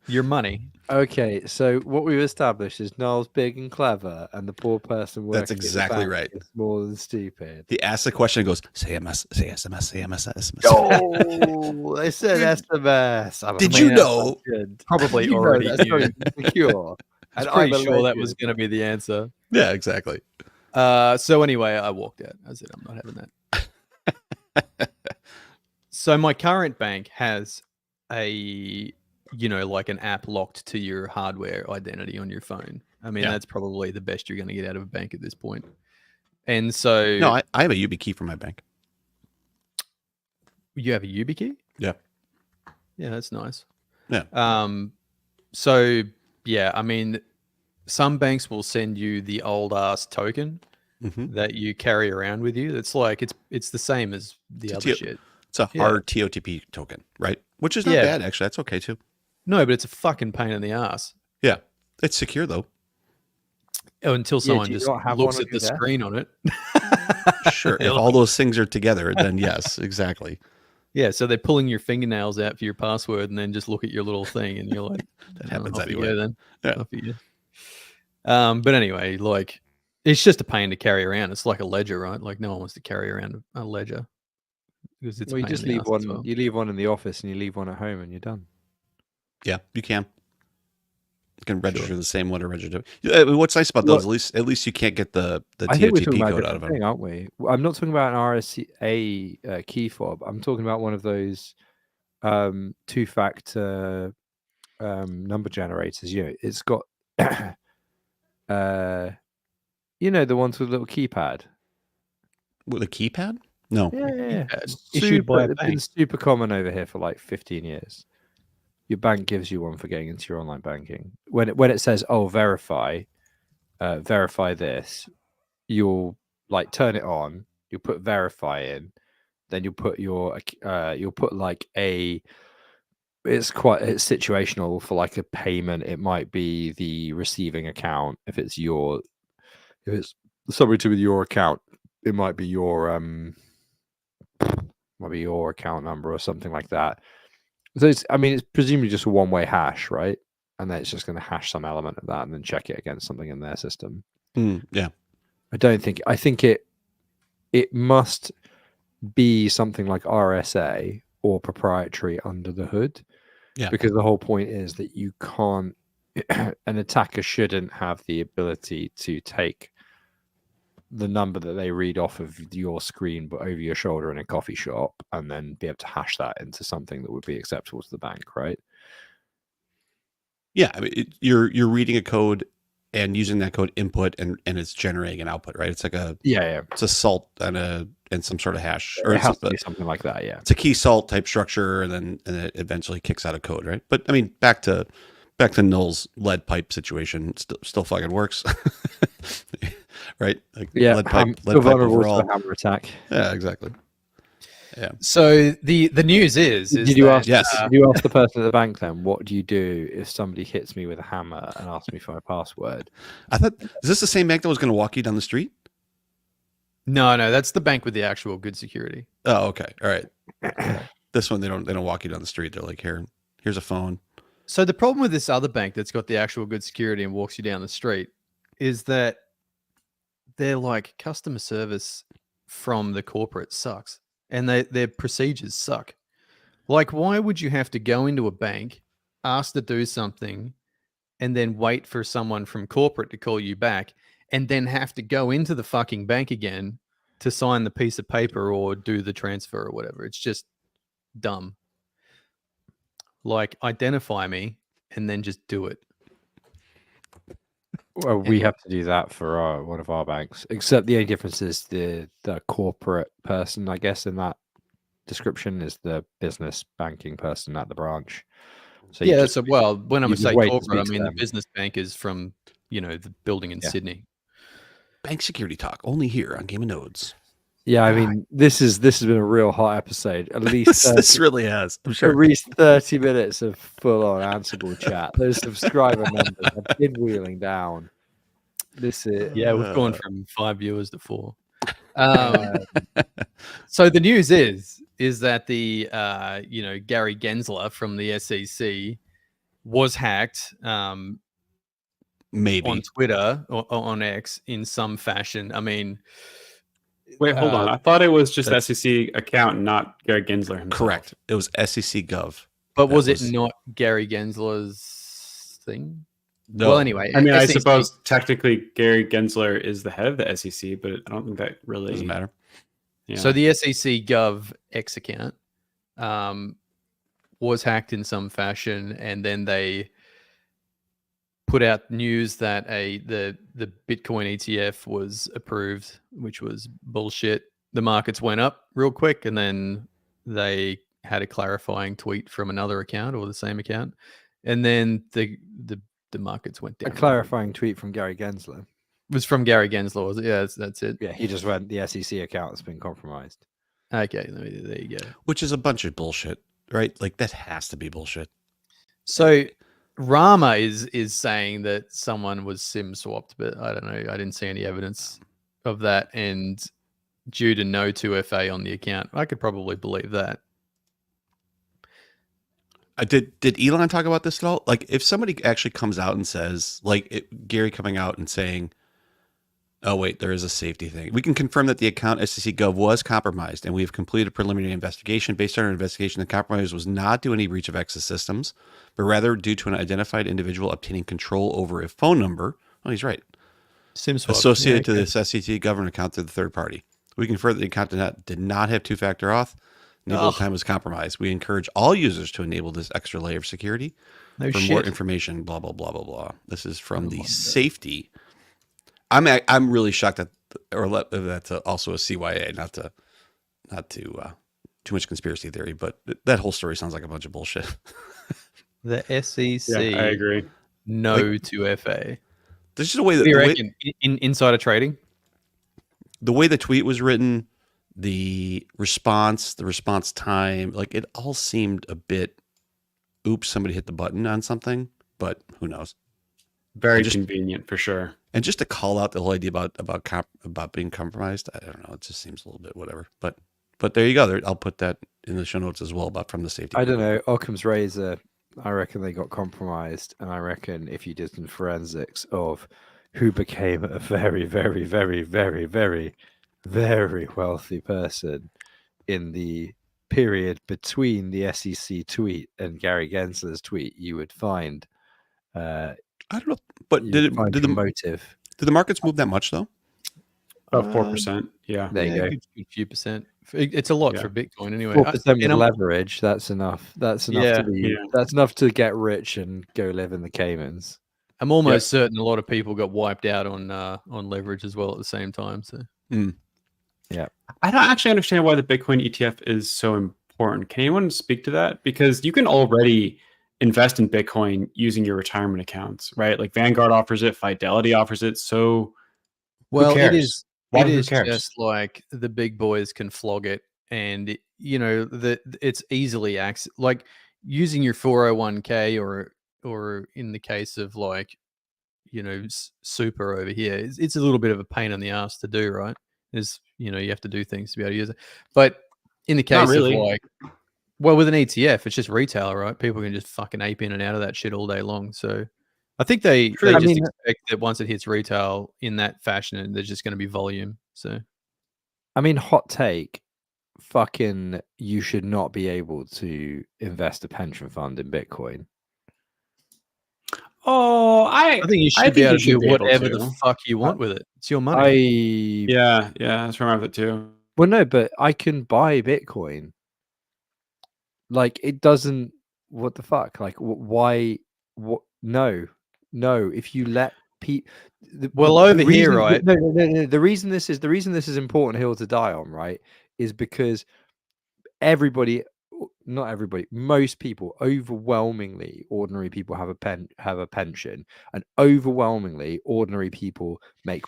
your money. Okay, so what we've established is Noel's big and clever, and the poor person working That's at the exactly bank right. is more than stupid. He asks the question and goes, say MS, say SMS, say MS, SMS. Oh, they said SMS. Did you know? Probably You know already that's knew. not secure. I was And pretty I'm a sure that legend. was going to be the answer. Yeah, exactly. So anyway, I walked out. I said, I'm not having that. So my current bank has a, like an app locked to your hardware identity on your phone. I mean, Yeah. that's probably the best you're going to get out of a bank at this point. And so No, I have a YubiKey for my bank. you have a YubiKey? Yeah. Yeah, that's nice. Yeah. So yeah, I mean, some banks will send you the old ass token Mm-hmm. that you carry around with you. It's like it's the same as the It's other shit. It's a Yeah. hard TOTP token, right? Which is not Yeah. bad, actually. That's okay, too. No, but it's a fucking pain in the ass. Yeah. It's secure, though. Oh, until Yeah, someone do you just not have looks one at on the your desk? screen on it. Sure. If They're all like- those things are together, then yes, exactly. Yeah, so they're pulling your fingernails out for your password and then just look at your little thing and you're like, That "Oh, happens off you anyway. go then. Yeah. Off you go." But anyway, like it's just a pain to carry around. It's like a ledger, right? Like no one wants to carry around a ledger because it's a Well, you pain in just the leave ass as one. well. You leave one in the office, and you leave one at home, and you're done. Yeah, you can. You can register the same one to register. What's nice about those, at least you can't get the I think we're TOTP talking about a code out of different them. thing, aren't we? I'm not talking about an RSA key fob. I'm talking about one of those two-factor number generators. It's got the ones with a little keypad. With a keypad? No. Yeah. Issued by a It's been bank. super common over here for like 15 years. Your bank gives you one for getting into your online banking. When it says, "Oh, verify this," you'll like turn it on. You'll put verify in, then you'll put it's situational for like a payment. It might be the receiving account if it's something to do with your account. It might be your account number or something like that. So it's presumably just a one-way hash, right? and then it's just going to hash some element of that and then check it against something in their system. Yeah. I think it must be something like RSA or proprietary under the hood. Yeah. Because the whole point is that you can't, an attacker shouldn't have the ability to take the number that they read off of your screen but over your shoulder in a coffee shop and then be able to hash that into something that would be acceptable to the bank, right? Yeah, I mean, you're reading a code and using that code input, and it's generating an output, right? It's like it's a salt and some sort of hash, or It it's has to be something like that, yeah. It's a key salt type structure, and it eventually kicks out a code, right? But I mean, back to Null's lead pipe situation, still fucking works, right? Like lead pipe vulnerable overall. to a hammer attack. Yeah, exactly. Yeah. So the news is Did you ask? Yes. Did you ask the person at the bank then? What do you do if somebody hits me with a hammer and asks me for my password? I thought, is this the same bank that was going to walk you down the street? No, that's the bank with the actual good security. Oh, okay, all right. This one they don't walk you down the street. They're like, here's a phone. So the problem with this other bank that's got the actual good security and walks you down the street is that their like customer service from the corporate sucks, and their procedures suck. Like, why would you have to go into a bank, ask to do something, and then wait for someone from corporate to call you back, and then have to go into the fucking bank again to sign the piece of paper or do the transfer or whatever? It's just dumb. Like, identify me and then just do it. Well, we have to do that for one of our banks. Except the only difference is the corporate person, I guess, in that description is the business banking person at the branch. So yeah, so when I you say wait to corporate, I speak to mean the them. business bank is from the building in Sydney. Bank security talk only here on Game of Nodes. Yeah, I mean, this has been a real hot episode. At least this really has. I'm sure. at least 30 minutes of full-on Ansible chat. Those subscriber numbers have been wheeling down. This is We've gone from 5 viewers to 4. So the news is that the Gary Gensler from the SEC was hacked Maybe on Twitter or on X in some fashion. I mean, wait, hold on. I thought it was just SEC account, not Gary Gensler himself. correct. It was SEC Gov. but was it not Gary Gensler's thing? No. Well, anyway, I mean, I SEC suppose technically Gary Gensler is the head of the SEC, but I don't think that really Doesn't matter. Yeah. So the SEC Gov X account was hacked in some fashion, and then they put out news that the Bitcoin ETF was approved, which was bullshit. The markets went up real quick, and then they had a clarifying tweet from another account or the same account, and then the markets went down. a clarifying tweet from Gary Gensler. It was from Gary Gensler, was it? Yeah, that's it. Yeah, he just went, the SEC account has been compromised. Okay, there you go. Which is a bunch of bullshit, right? Like that has to be bullshit. So Rama is saying that someone was SIM swapped, but I don't know. I didn't see any evidence of that, and due to no 2FA on the account, I could probably believe that. Did Elon talk about this at all? Like, if somebody actually comes out and says, Gary coming out and saying, "Oh wait, there is a safety thing. We can confirm that the account SEC Gov was compromised, and we have completed a preliminary investigation. Based on our investigation, the compromise was not due to any breach of access systems, but rather due to an identified individual obtaining control over a phone number." Oh, he's right. SIM swap Associated to this SEC government account through the third party. We confirm that the account did not have two-factor auth. Enable time was compromised. We encourage all users to enable this extra layer of security. No For shit. more information, blah blah blah blah blah. This is from the safety. I'm really shocked that, that's also a CYA, not to too much conspiracy theory, but that whole story sounds like a bunch of bullshit. The SEC. Yeah, I agree. No 2FA. There's just a way What that do you reckon? Insider trading? the way the tweet was written, the response time, like it all seemed a bit, oops, somebody hit the button on something, but who knows? Very Just- convenient for sure. And just to call out the whole idea about being compromised, I don't know. It just seems a little bit whatever. But there you go. I'll put that in the show notes as well from the safety. I don't know. Occam's razor I reckon they got compromised, and I reckon if you did some forensics of who became a very, very, very, very, very, very wealthy person in the period between the SEC tweet and Gary Gensler's tweet, you would find I don't know, but you did would it, find did the the motive. did the markets move that much though? About 4%. Yeah. There you go. Good few percent. It's a lot Yeah. for Bitcoin anyway. 4% with and I'm- leverage. That's enough. That's enough Yeah. to be. Yeah. That's enough to get rich and go live in the Caymans. I'm almost certain a lot of people got wiped out on leverage as well at the same time. So I don't actually understand why the Bitcoin ETF is so important. Can anyone speak to that? Because you can already invest in Bitcoin using your retirement accounts, right? Like Vanguard offers it, Fidelity offers it. So well, it cares? is. Why? It Who is cares? just like the big boys can flog it, and it's easily like using your 401k or in the case of like super over here, it's a little bit of a pain in the ass to do, right? Is you have to do things to be able to use it. But in the case Not really. of like, well, with an ETF, it's just retail, right? People can just fucking ape in and out of that shit all day long. So I think they True. just I mean- expect that once it hits retail in that fashion, and there's just going to be volume. So I mean, hot take. Fucking, you should not be able to invest a pension fund in Bitcoin. Oh, I think you should I be think able you to should do be able whatever to. the fuck you want with it. It's your money. Yeah, that's where I'm at too. Well, no, but I can buy Bitcoin. Like, it doesn't. What the fuck? Like, why? What? No. If you let people. Well, over here, right? No. The reason this is important hill to die on, right, is because everybody, not everybody, most people, overwhelmingly, ordinary people have a pension, and overwhelmingly, ordinary people make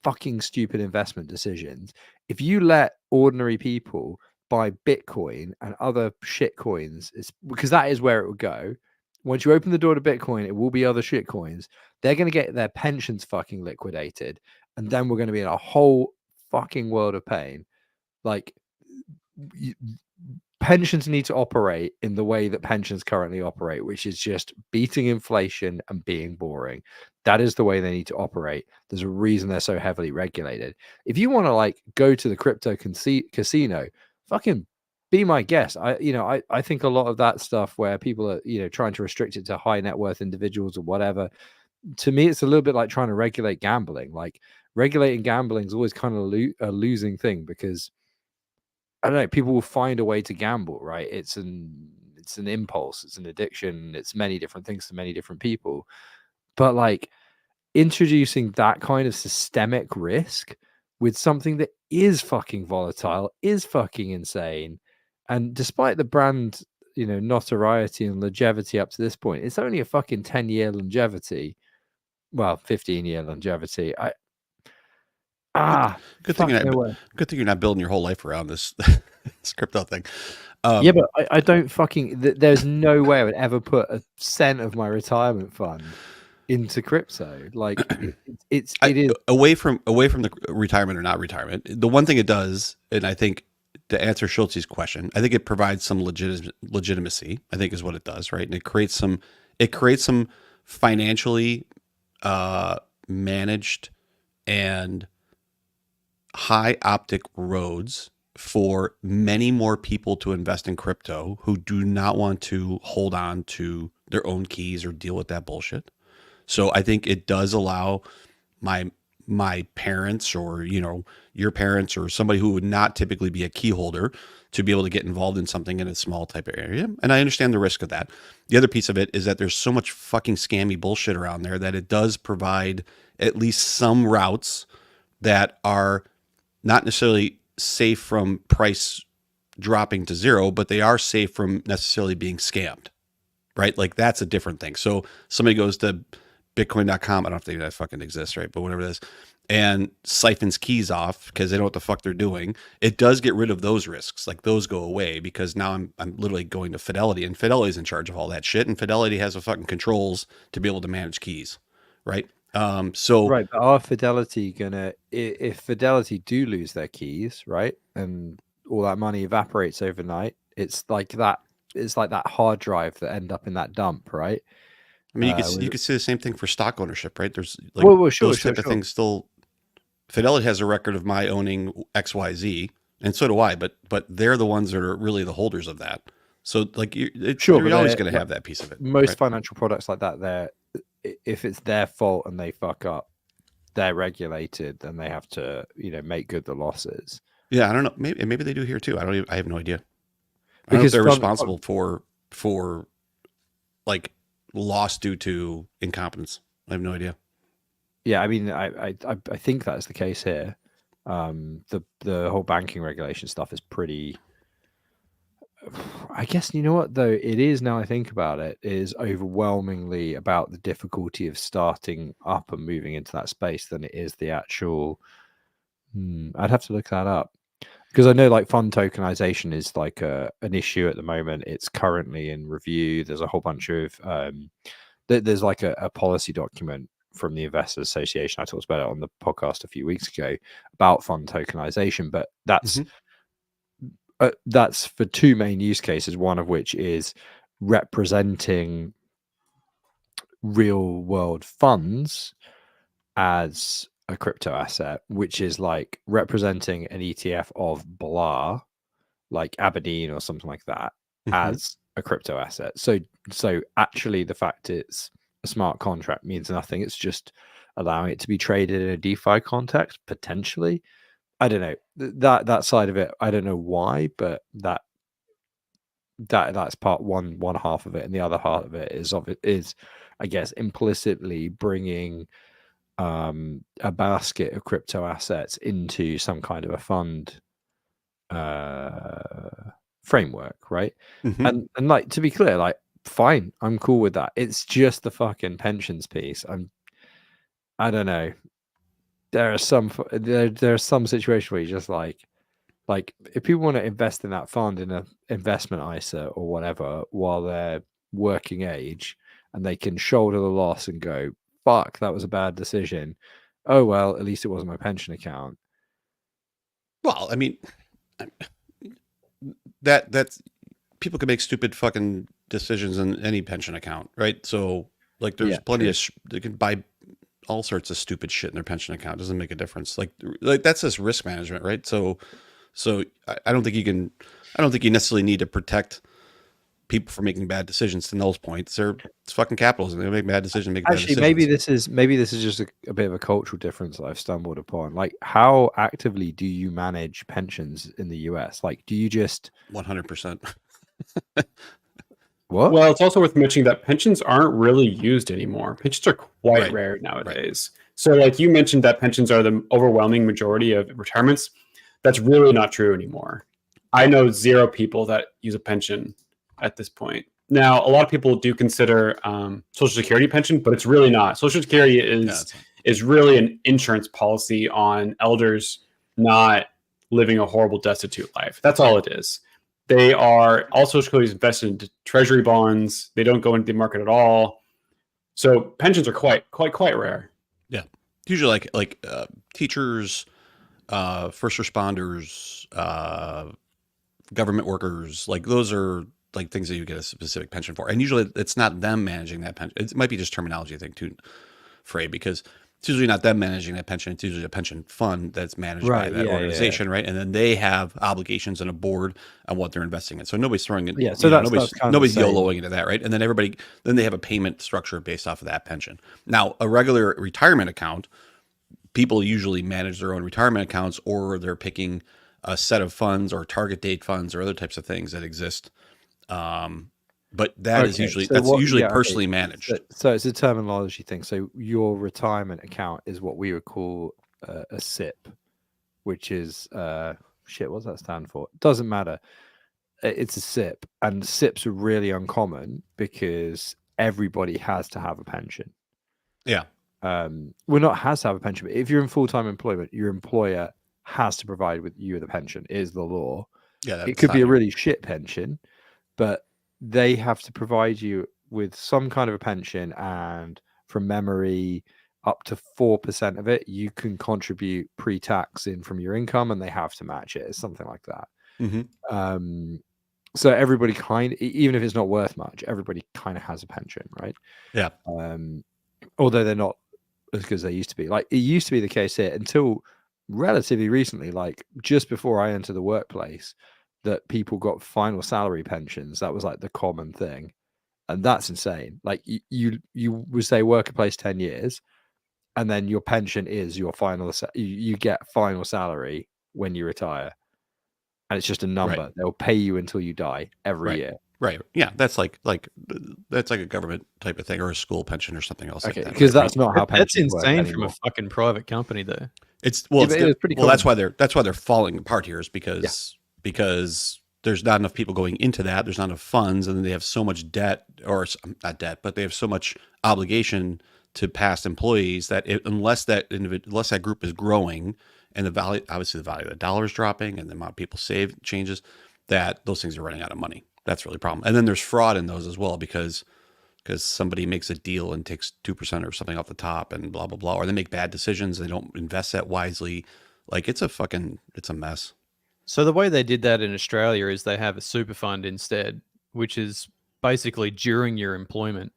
fucking stupid investment decisions. If you let ordinary people buy Bitcoin and other shit coins, it's because that is where it will go. Once you open the door to Bitcoin, it will be other shit coins. They're going to get their pensions fucking liquidated, and then we're going to be in a whole fucking world of pain. Like, pensions need to operate in the way that pensions currently operate, which is just beating inflation and being boring. That is the way they need to operate. There's a reason they're so heavily regulated. If you want to like go to the crypto casino, fucking be my guest. I think a lot of that stuff where people are trying to restrict it to high net worth individuals or whatever, to me it's a little bit like trying to regulate gambling. Like, regulating gambling is always kind of a losing thing, because I don't know, people will find a way to gamble, right? It's an impulse, it's an addiction, it's many different things to many different people. But like, introducing that kind of systemic risk with something that is fucking volatile, is fucking insane, and despite the brand, notoriety and longevity up to this point, it's only a fucking 10-year longevity. Well, 15-year longevity. Good thing fuck, no way. good thing you're not building your whole life around this this crypto thing. Yeah, but I don't fucking. There's no way I would ever put a cent of my retirement fund into crypto. Like, it is away from the retirement or not retirement. The one thing it does, and I think to answer Schultz's question, I think it provides some legitimacy. I think is what it does, right? And it creates some financially managed and high optic roads for many more people to invest in crypto who do not want to hold on to their own keys or deal with that bullshit. So I think it does allow my parents, or your parents, or somebody who would not typically be a key holder, to be able to get involved in something in a small type of area. And I understand the risk of that. The other piece of it is that there's so much fucking scammy bullshit around there that it does provide at least some routes that are not necessarily safe from price dropping to zero, but they are safe from necessarily being scammed, right? Like, that's a different thing. So somebody goes to bitcoin.com, I don't think that fucking exists, right? But whatever it is, and siphons keys off because they don't know what the fuck they're doing. It does get rid of those risks. Like, those go away, because now I'm literally going to Fidelity, and Fidelity's in charge of all that shit, and Fidelity has the fucking controls to be able to manage keys, right? Right, but are Fidelity gonna, if Fidelity lose their keys, right, and all that money evaporates overnight, it's like that it's like that hard drive that end up in that dump, right? I mean, you could say the same thing for stock ownership, right? There's like Sure, those type of things still. Fidelity has a record of my owning XYZ, and so do I, but they're the ones that are really the holders of that. So like you're always going to have that piece of it. Most right? financial products like that, if it's their fault and they fuck up, they're regulated and they have to, make good the losses. Yeah, I don't know. Maybe they do here too. I have no idea. I don't know if they're responsible for like loss due to incompetence. I have no idea. Yeah, I mean, I think that's the case here. The whole banking regulation stuff is pretty. I guess you know what though it is now. I think about it, is overwhelmingly about the difficulty of starting up and moving into that space than it is the actual. I'd have to look that up because I know like fund tokenization is like an issue at the moment. It's currently in review. There's a whole bunch of there's like a policy document from the Investors Association. I talked about it on the podcast a few weeks ago about fund tokenization, but that's for two main use cases, one of which is representing real world funds as a crypto asset, which is like representing an ETF of blah, like Aberdeen or something like that, as a crypto asset. So actually the fact it's a smart contract means nothing. It's just allowing it to be traded in a DeFi context, potentially. I don't know that side of it. I don't know why, but that's part one half of it, and the other half of it is I guess implicitly bringing a basket of crypto assets into some kind of a fund framework, right? And like, to be clear, like, fine, I'm cool with that. It's just the fucking pensions piece. I don't know. There are some situations where you just like if people want to invest in that fund in an investment ISA or whatever while they're working age, and they can shoulder the loss and go, fuck, that was a bad decision. Oh well, at least it wasn't my pension account. Well, I mean, that's people can make stupid fucking decisions in any pension account, right? So like there's plenty of they can buy all sorts of stupid shit in their pension account. It doesn't make a difference. Like that's just risk management, right? So I don't think you necessarily need to protect people from making bad decisions. To Noel's point, it's fucking capitalism. They make bad decisions. Actually, maybe this is just a bit of a cultural difference that I've stumbled upon. Like, how actively do you manage pensions in the US? Like, do you just 100%? What? Well, it's also worth mentioning that pensions aren't really used anymore. Pensions are quite rare nowadays. Right. So like you mentioned that pensions are the overwhelming majority of retirements. That's really not true anymore. I know 0 people that use a pension at this point. Now, a lot of people do consider Social Security pension, but it's really not. Social Security is really an insurance policy on elders not living a horrible, destitute life. That's all it is. They are all Social Security is invested into treasury bonds. They don't go into the market at all. So pensions are quite rare. Yeah, usually like teachers, first responders, government workers. Like those are like things that you get a specific pension for, and usually it's not them managing that pension. It might be just terminology, I think, too, Frey, because it's usually not them managing that pension. It's usually a pension fund that's managed by that organization, right? And then they have obligations and a board on what they're investing in. So nobody's throwing it. Yeah, so nobody's YOLOing into that, right? And then they have a payment structure based off of that pension. Now, a regular retirement account, people usually manage their own retirement accounts, or they're picking a set of funds or target date funds or other types of things that exist. But that is usually personally managed. So it's a terminology thing. So your retirement account is what we would call a SIP, which is shit. What does that stand for? Doesn't matter. It's a SIP, and SIPs are really uncommon because everybody has to have a pension. Yeah. Well, not has to have a pension, but if you're in full-time employment, your employer has to provide you with a pension. Is the law. Yeah, it could be a really shit pension, but they have to provide you with some kind of a pension, and from memory, up to 4% of it you can contribute pre-tax in from your income, and they have to match it. It's something like that. So everybody even if it's not worth much, everybody kind of has a pension, right? Yeah. Although they're not as good as they used to be. Like, it used to be the case here until relatively recently, like just before I entered the workplace, that people got final salary pensions. That was like the common thing. And that's insane. Like, you would say work a place 10 years, and then your pension is your final. You get final salary when you retire, and it's just a number. Right. They'll pay you until you die every year. Right. Yeah. That's like that's like a government type of thing, or a school pension or something else Okay, like that. because right? that's not how That's pensions work insane from a anymore. fucking private company, though. It's Yeah, well, but it is pretty well. That's common. why they're falling apart here, is because there's not enough people going into that. There's not enough funds, and then they have so much debt, or not debt, but they have so much obligation to past employees that unless that group is growing, and the value of the dollar is dropping, and the amount of people saved changes, that those things are running out of money. That's really a problem. And then there's fraud in those as well, because somebody makes a deal and takes 2% or something off the top, and blah blah blah, or they make bad decisions. They don't invest that wisely. Like, it's a mess. So the way they did that in Australia is they have a super fund instead, which is basically during your employment,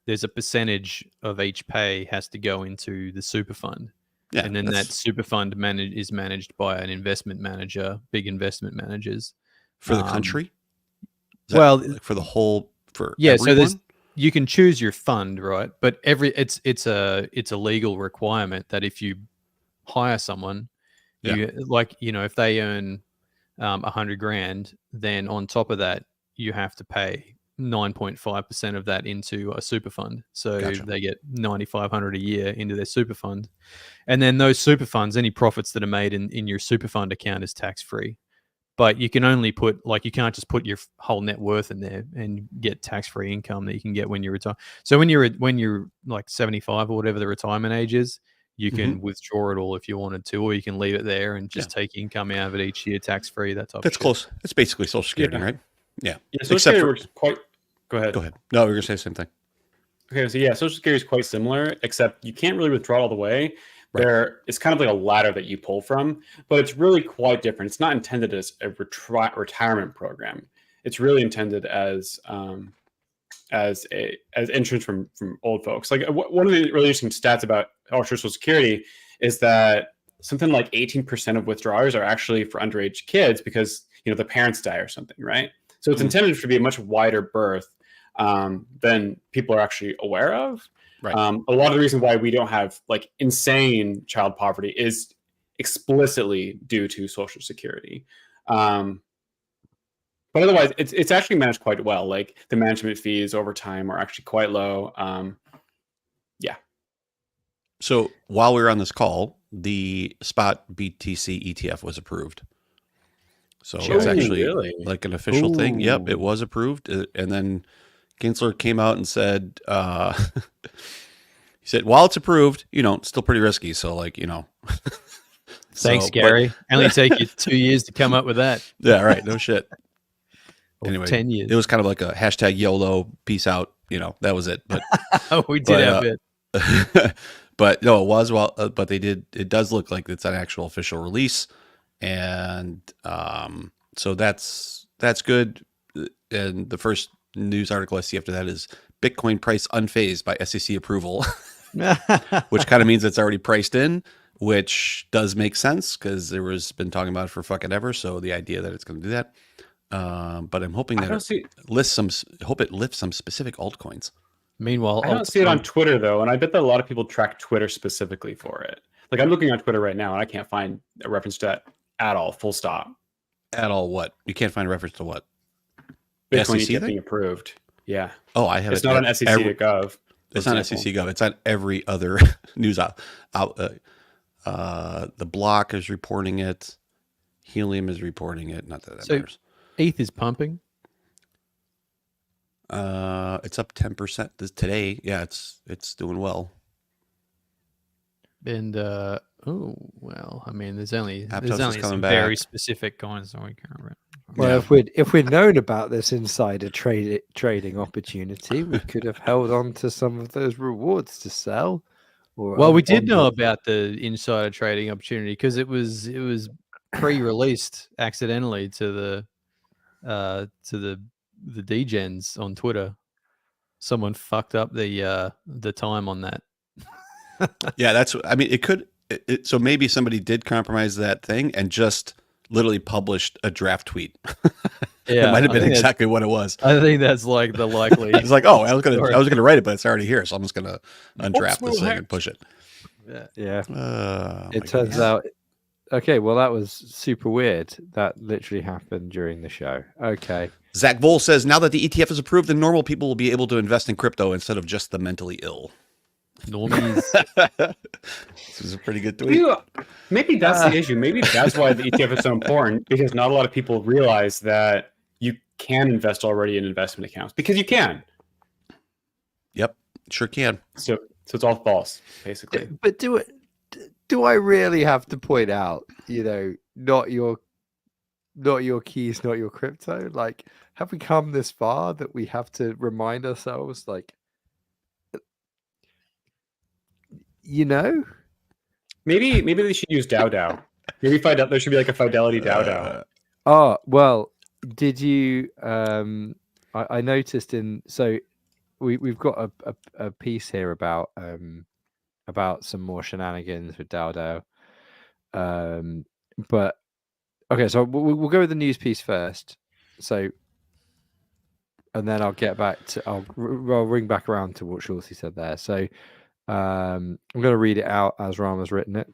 there's a percentage of each pay has to go into the super fund. Yeah, and then that super fund is managed by an investment manager, big investment managers. For the country? Well, like for the whole, for yeah. everyone? So you can choose your fund, right? But it's a legal requirement that if you hire someone, if they earn $100,000, then on top of that, you have to pay 9.5% of that into a super fund. So Gotcha. they get $9,500 a year into their super fund. And then those super funds, any profits that are made in your super fund account is tax free. But you can only you can't just put your whole net worth in there and get tax free income that you can get when you retire. So when you're like 75 or whatever the retirement age is, you can withdraw it all if you wanted to, or you can leave it there and just take income out of it each year tax free. That type. That's of shit. close. It's basically Social Security, right? Yeah. Yeah, Social Security works quite. Go ahead. Go ahead. No, we were gonna say the same thing. Okay, so yeah, Social Security is quite similar, except you can't really withdraw it all the way. Right. It's kind of like a ladder that you pull from, but it's really quite different. It's not intended as a retirement program. It's really intended as insurance from old folks. Like, one of the really interesting stats about Social Security is that something like 18% of withdrawers are actually for underage kids because the parents die or something, right? So it's intended to be a much wider berth than people are actually aware of. Right. A lot of the reason why we don't have like insane child poverty is explicitly due to Social Security. But otherwise, it's actually managed quite well. Like, the management fees over time are actually quite low. Yeah. So while we were on this call, the spot BTC ETF was approved. So it's actually really? like an official thing. Yep, it was approved. And then Gensler came out and said, he said, while it's approved, still pretty risky. So, like, Thanks, Gary. Only take you 2 years to come up with that. Yeah, right. No shit. Anyway, 10 years. It was kind of like a hashtag YOLO, peace out. That was it. But we did have it. But no, it was but it does look like it's an actual official release. And so that's good. And the first news article I see after that is Bitcoin price unfazed by SEC approval, which kind of means it's already priced in, which does make sense because there was been talking about it for fucking ever. So the idea that it's going to do that, but I'm hoping that it lifts some specific altcoins. Meanwhile, I don't see it on Twitter though, and I bet that a lot of people track Twitter specifically for it. Like, I'm looking on Twitter right now, and I can't find a reference to that at all. Full stop. At all? What? You can't find a reference to what? Bitcoin SEC ETF being approved. Yeah. Oh, I have. It's not on SEC.gov. It's not SEC Gov. It's on every other news outlet. The Block is reporting it. Helium is reporting it. Not that matters. ETH is pumping. It's up 10% today. Yeah, it's doing well. And there's only coming some back. very specific coins that we can't remember. Well, if we'd known about this insider trading opportunity, we could have held on to some of those rewards to sell. Well, we did know about the insider trading opportunity because it was pre-released accidentally to to the degens on Twitter. Someone fucked up the time on that. Yeah, that's. I mean, it could. So maybe somebody did compromise that thing and just literally published a draft tweet. Yeah, it might have I been think exactly what it was. I think that's like the likely. It's like, oh, I was story. gonna write it, but it's already here, so I'm just gonna undraft this thing and push it. Yeah. Oh, It my turns goodness. out. Okay, well, that was super weird. That literally happened during the show. Okay. Zach Vole says now that the ETF is approved, then normal people will be able to invest in crypto instead of just the mentally ill. Normies. This is a pretty good tweet. Maybe that's the issue. Maybe that's why the ETF is so important, because not a lot of people realize that you can invest already in investment accounts, because you can. Yep, sure can. So it's all false, basically. But do I really have to point out, not your keys, not your crypto? Like, have we come this far that we have to remind ourselves, like, Maybe they should use DAO. Maybe there should be like a Fidelity DAO. Oh, well, did you I noticed we've got a piece here about some more shenanigans with DAO. But okay, so we'll go with the news piece first. So, and then I'll get back to I'll ring back around to what Shorty said there. So, I'm going to read it out as Rama's written it.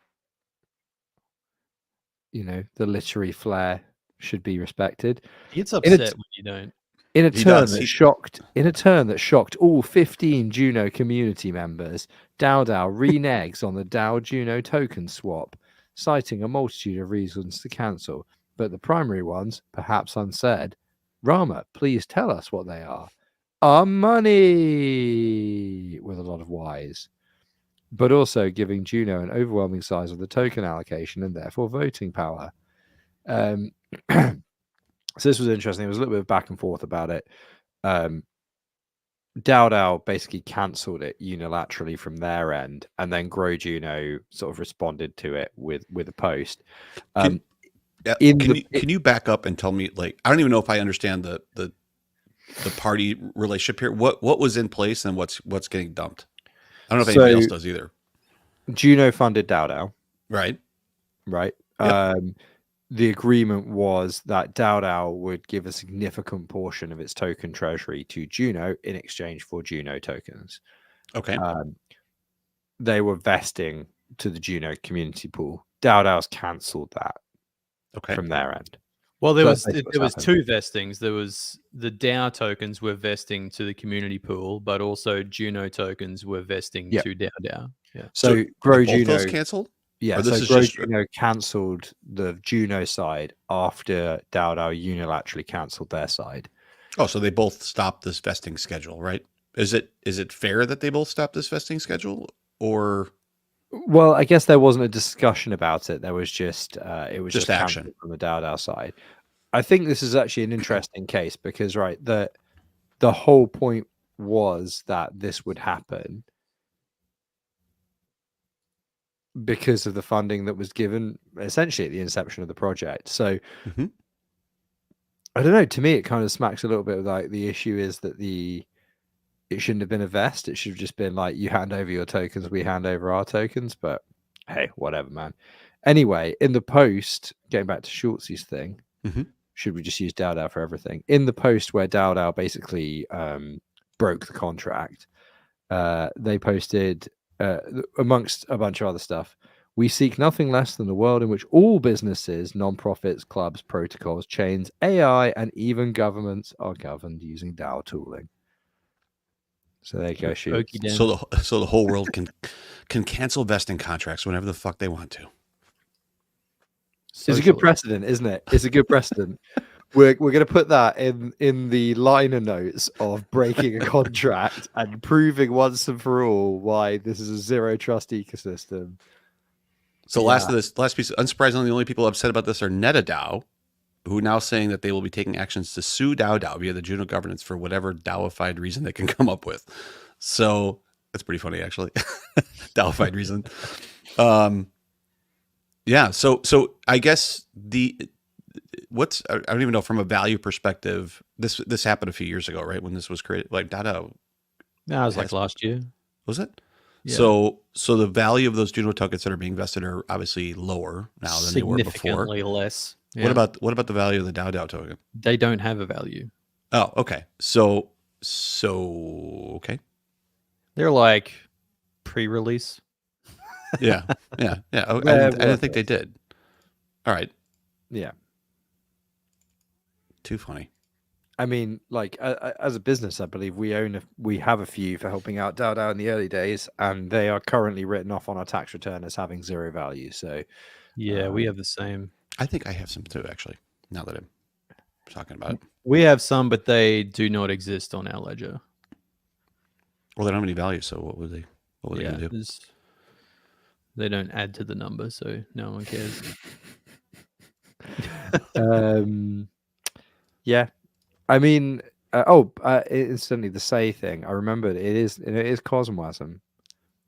The literary flair should be respected. He gets upset when you don't. In a turn that shocked all 15 Juno community members, DAO reneges on the DAO Juno token swap, citing a multitude of reasons to cancel, but the primary ones, perhaps unsaid. Rama, please tell us what they are. Our money, with a lot of Y's, but also giving Juno an overwhelming size of the token allocation and therefore voting power. So this was interesting. There was a little bit of back and forth about it. DAO basically cancelled it unilaterally from their end, and then Grow Juno sort of responded to it with a post. Can you back up and tell me, like, I don't even know if I understand the party relationship here. What was in place and what's getting dumped? I don't know if anybody else does either. Juno funded DAO. Right. Yep. The agreement was that DAO would give a significant portion of its token treasury to Juno in exchange for Juno tokens. Okay. They were vesting to the Juno community pool. DAO's cancelled that from their end. Well, there was two vestings. There was the DAO tokens were vesting to the community pool, but also Juno tokens were vesting to DAO. Yeah. So Grow both Juno those canceled? Yeah, so Grow Juno cancelled the Juno side after DAO unilaterally cancelled their side. Oh, so they both stopped this vesting schedule, right? Is it fair that they both stopped this vesting schedule, or? Well, I guess there wasn't a discussion about it. There was just just action from the DAO side. I think this is actually an interesting case because the whole point was that this would happen because of the funding that was given essentially at the inception of the project. So I don't know, to me it kind of smacks a little bit of like the issue is that it shouldn't have been a vest. It should have just been like, you hand over your tokens, we hand over our tokens, but hey, whatever, man. Anyway, in the post, getting back to Schultz's thing, should we just use DAO for everything? In the post where DAO basically broke the contract, they posted, amongst a bunch of other stuff, we seek nothing less than a world in which all businesses, non-profits, clubs, protocols, chains, AI, and even governments are governed using DAO tooling. So there you go, shoot. So the whole world can cancel vesting contracts whenever the fuck they want to. It's a good precedent, isn't it? It's a good precedent. We're going to put that in the liner notes of breaking a contract and proving once and for all why this is a zero trust ecosystem. So last piece, unsurprisingly, the only people upset about this are NetaDAO, who are now saying that they will be taking actions to sue DAO via the Juno governance for whatever DAOified reason they can come up with. So that's pretty funny, actually. DAOified reason. Yeah. So I guess what's I don't even know from a value perspective. This happened a few years ago, right? When this was created, like Dada, No, it was like last year. was it? Yeah. So the value of those Juno tokens that are being vested are obviously lower now than they were before. Significantly less. Yeah. What about the value of the DAO token? They don't have a value. Oh, okay. So okay. They're like pre-release. Yeah. I didn't think they did. All right. Yeah. Too funny. I mean, like as a business, I believe we have a few for helping out DAO in the early days, and they are currently written off on our tax return as having zero value. So Yeah, we have the same. I think I have some too, actually. Now that I'm talking about it. We have some, but they do not exist on our ledger. Well, they don't have any value, so what would they gonna do? They don't add to the number, so no one cares. yeah, I mean, instantly the say thing. I remembered it is Cosmwasm,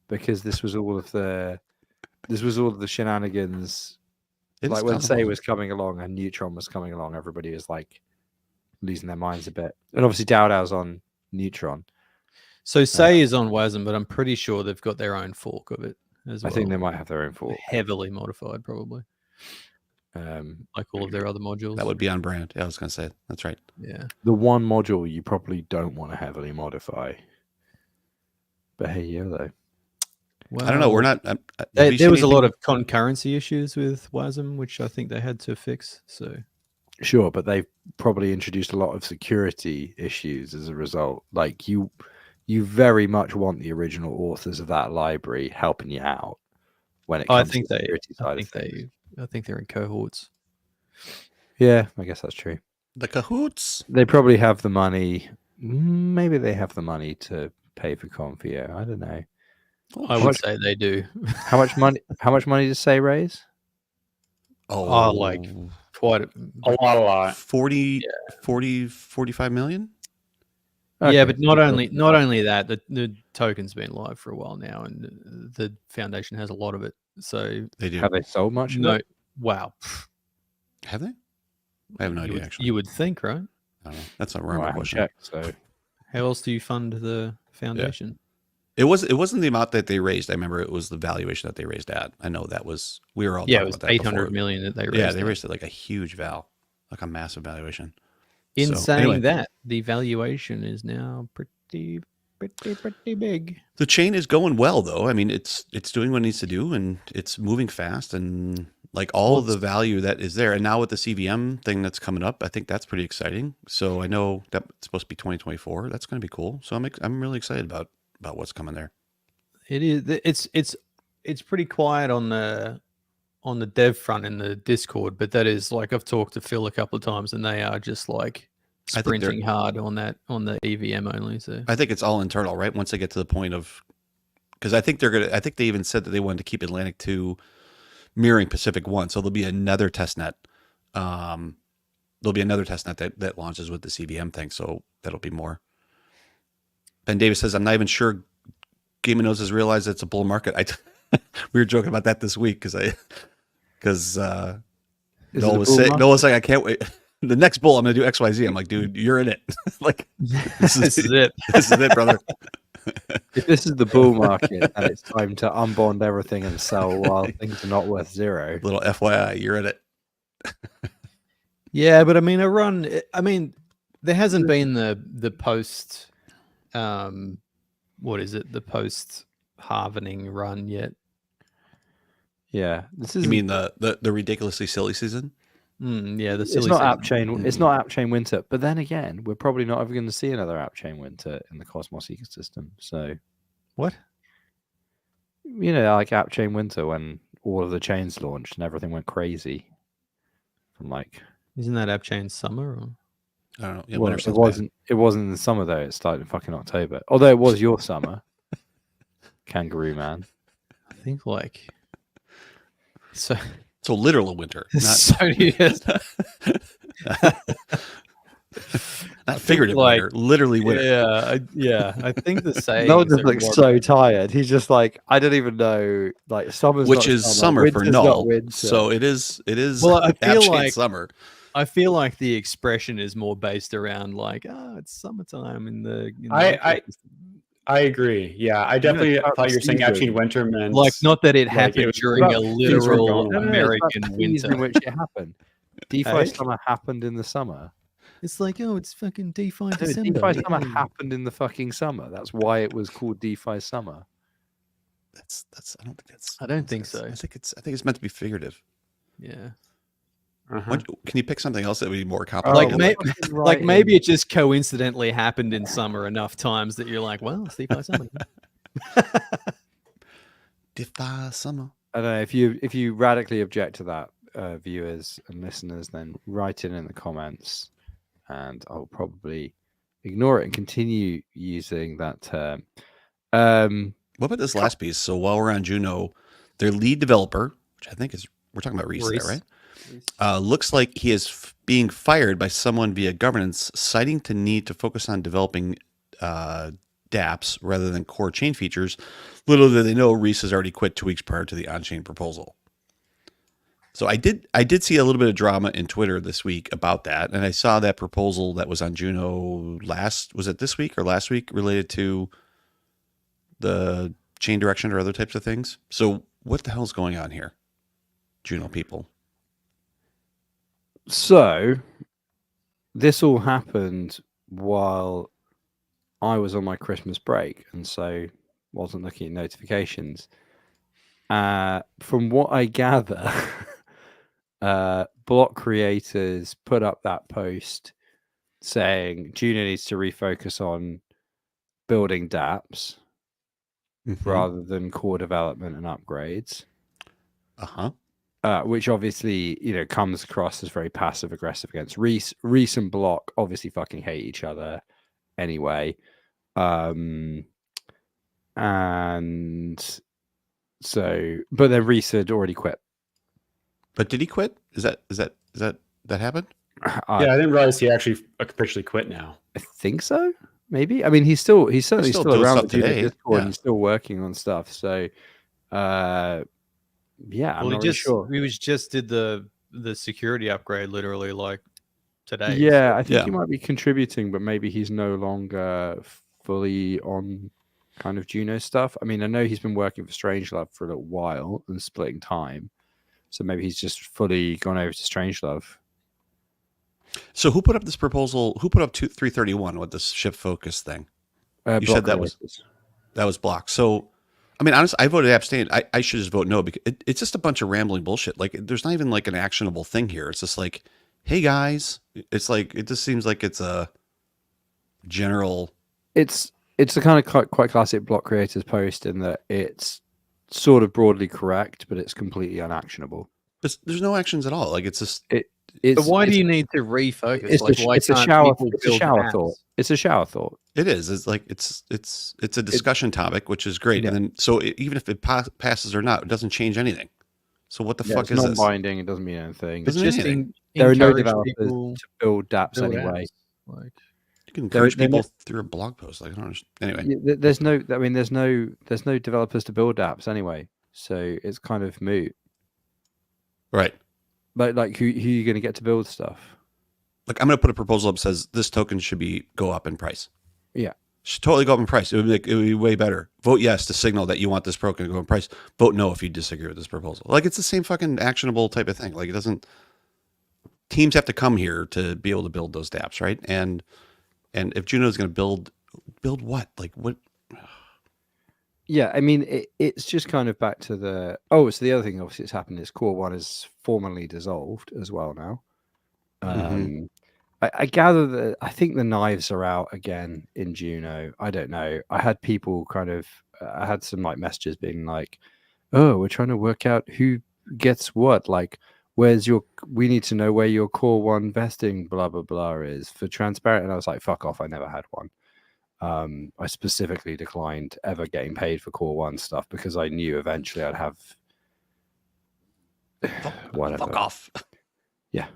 because this was all of the shenanigans. Like when Say was coming along and Neutron was coming along, everybody was like losing their minds a bit. And obviously DAO's on Neutron. So Say is on WASM, but I'm pretty sure they've got their own fork of it as well. I think they might have their own fork. Heavily modified, probably. Like all of their other modules. That would be on brand. Yeah, I was going to say. That's right. Yeah. The one module you probably don't want to heavily modify. But hey, YOLO. Well, I don't know. We're not. There was a lot of concurrency issues with WASM, which I think they had to fix. So sure, but they've probably introduced a lot of security issues as a result. Like you very much want the original authors of that library helping you out when it comes to the security side of things. I think they're in cohorts. Yeah, I guess that's true. The cahoots. They probably have the money. Maybe they have the money to pay for Confio. I don't know. I would say they do. How much money? How much money does Say raise? Oh, like quite a lot. 40, 45 million. Okay. Yeah, but not only that, the token's been live for a while now, and the foundation has a lot of it. So They do. Have they sold much? no, Of it? wow. Have they? I have no idea. Actually, You would think, right? I don't know. That's a Well, I random haven't question. checked, so How else do you fund the foundation? It wasn't the amount that they raised. I remember it was the valuation that they raised at. I know that was we were all Yeah, it talking was about that 800 before. million that they raised. Yeah, they raised it like a huge like a massive valuation. In So, saying anyway. that, the valuation is now pretty big. The chain is going well, though. I mean, it's doing what it needs to do, and it's moving fast, and like all of the value that is there. And now with the CVM thing that's coming up, I think that's pretty exciting. So I know that's supposed to be 2024. That's going to be cool. So I'm really excited about what's coming there. It is. It's pretty quiet on the dev front in the Discord, but that is like I've talked to Phil a couple of times, and they are just like I think they're- sprinting hard on the EVM only. So I think it's all internal, right? Once they get to the point of, because I think they even said that they wanted to keep Atlantic 2 mirroring Pacific 1. So there'll be another test net. There'll be another test net that launches with the CVM thing. So that'll be more. Ben Davis says, I'm not even sure Game of Nose has realized it's a bull market. We were joking about that this week because Noel was saying, I can't wait. The next bull, I'm going to do XYZ. I'm like, dude, you're in it. Like, this is it. This is it, brother. if this is the bull market and it's time to unbond everything and sell while things are not worth zero. Little FYI, you're in it. Yeah, but I mean, there hasn't been the post, what is it? The post halvening run yet. Yeah, this is. You mean the ridiculously silly season? Yeah, the It's silly not season. app chain. It's not app chain winter. But then again, we're probably not ever going to see another app chain winter in the Cosmos ecosystem. So What? you know, like app chain winter when all of the chains launched and everything went crazy. From like, Isn't that app chain summer? Or? I don't know. Yeah, well, winter it sounds wasn't. It wasn't in the summer though. It started in fucking October. Although it was your summer, Kangaroo Man. I think like so. bad. So literal winter, not figurative like- winter, literally winter. Yeah, I think the saying. Noel just looks so tired. He's just like, I don't even know. Like summer's Which not is summer for winter's not Noel. winter. So it is Well, I feel app chain like- summer. I feel like the expression is more based around like, it's summertime in the. I agree. Yeah, I definitely it's about thought the you were saying actually season. winter meant Like, not that it like, happened it was during a about things were literal going No, away. no, it's about American the season in winter. which it happened. DeFi Hey? summer happened in the summer. It's like, it's fucking DeFi No, December. DeFi summer yay. happened in the fucking summer. That's why it was called DeFi summer. That's. I don't think that's. I don't think so. I think it's meant to be figurative. Yeah. Uh-huh. Can you pick something else that would be more Oh, complicated? Like, well, like maybe it just coincidentally happened in summer enough times that you're like, well, it's DeFi summer. DeFi summer. I don't know if you radically object to that, viewers and listeners, then write in the comments, and I'll probably ignore it and continue using that term. What about this last piece? So while we're on Juno, their lead developer, which I think is we're talking about Reese. There, right? Looks like he is being fired by someone via governance, citing the need to focus on developing dApps rather than core chain features. Little did they know, Reese has already quit 2 weeks prior to the on-chain proposal. So I did see a little bit of drama in Twitter this week about that, and I saw that proposal that was on Juno was it this week or last week, related to the chain direction or other types of things. So what the hell is going on here, Juno people? So this all happened while I was on my Christmas break, and so wasn't looking at notifications. From what I gather, block creators put up that post saying Juno needs to refocus on building dApps rather than core development and upgrades. Which obviously, comes across as very passive aggressive against Reese. Reese and Block obviously fucking hate each other anyway. And so, but then Reese had already quit. But did he quit? Is that happened? Yeah, I didn't realize he actually officially quit now. I think so. Maybe. I mean, he's certainly still doing around stuff today. Discord. Yeah. He's still working on stuff. So, yeah, I'm not really sure. We just did the security upgrade literally like today. Yeah, I think he might be contributing, but maybe he's no longer fully on kind of Juno stuff. I mean, I know he's been working for Strangelove for a little while and splitting time, so maybe he's just fully gone over to Strangelove. So who put up this proposal? Who put up 331 with this shift focus thing? You said that was Block. So, I mean, honestly, I voted abstain. I should just vote no, because it's just a bunch of rambling bullshit. Like, there's not even like an actionable thing here. It's just like, hey guys, it's like, it just seems like it's a general. It's a kind of quite classic block creators post in that it's sort of broadly correct, but it's completely unactionable. But there's no actions at all. Like, it's just. But why do you need to refocus? It's a shower thought. It's a shower thought. It is. It's like it's a discussion topic, which is great. Yeah. And then so even if it passes or not, it doesn't change anything. So what the fuck is this? Non-binding. It doesn't mean anything. It's just there are no developers to build dApps anyway. Like, you can encourage people through a blog post. Like, I don't understand. Anyway, there's no developers to build dApps anyway. So it's kind of moot. Right. Like who are you going to get to build stuff? Like, I'm going to put a proposal up that says this token should go up in price. Yeah. Should totally go up in price. It would be way better. Vote yes to signal that you want this token to go in price. Vote no if you disagree with this proposal. Like, it's the same fucking actionable type of thing. Like, it doesn't. Teams have to come here to be able to build those dApps, right? And if Juno is going to build what? Like, what? Yeah, I mean, it's just kind of back to the... Oh, so the other thing, obviously, that's happened is Core 1 is formally dissolved as well now. I gather that... I think the knives are out again in Juno. I don't know. I had people kind of... I had some like messages being like, oh, we're trying to work out who gets what. Like, where's your... We need to know where your Core 1 vesting blah, blah, blah is for transparent. And I was like, fuck off. I never had one. I specifically declined ever getting paid for Core 1 stuff because I knew eventually I'd have whatever. Fuck off. Yeah.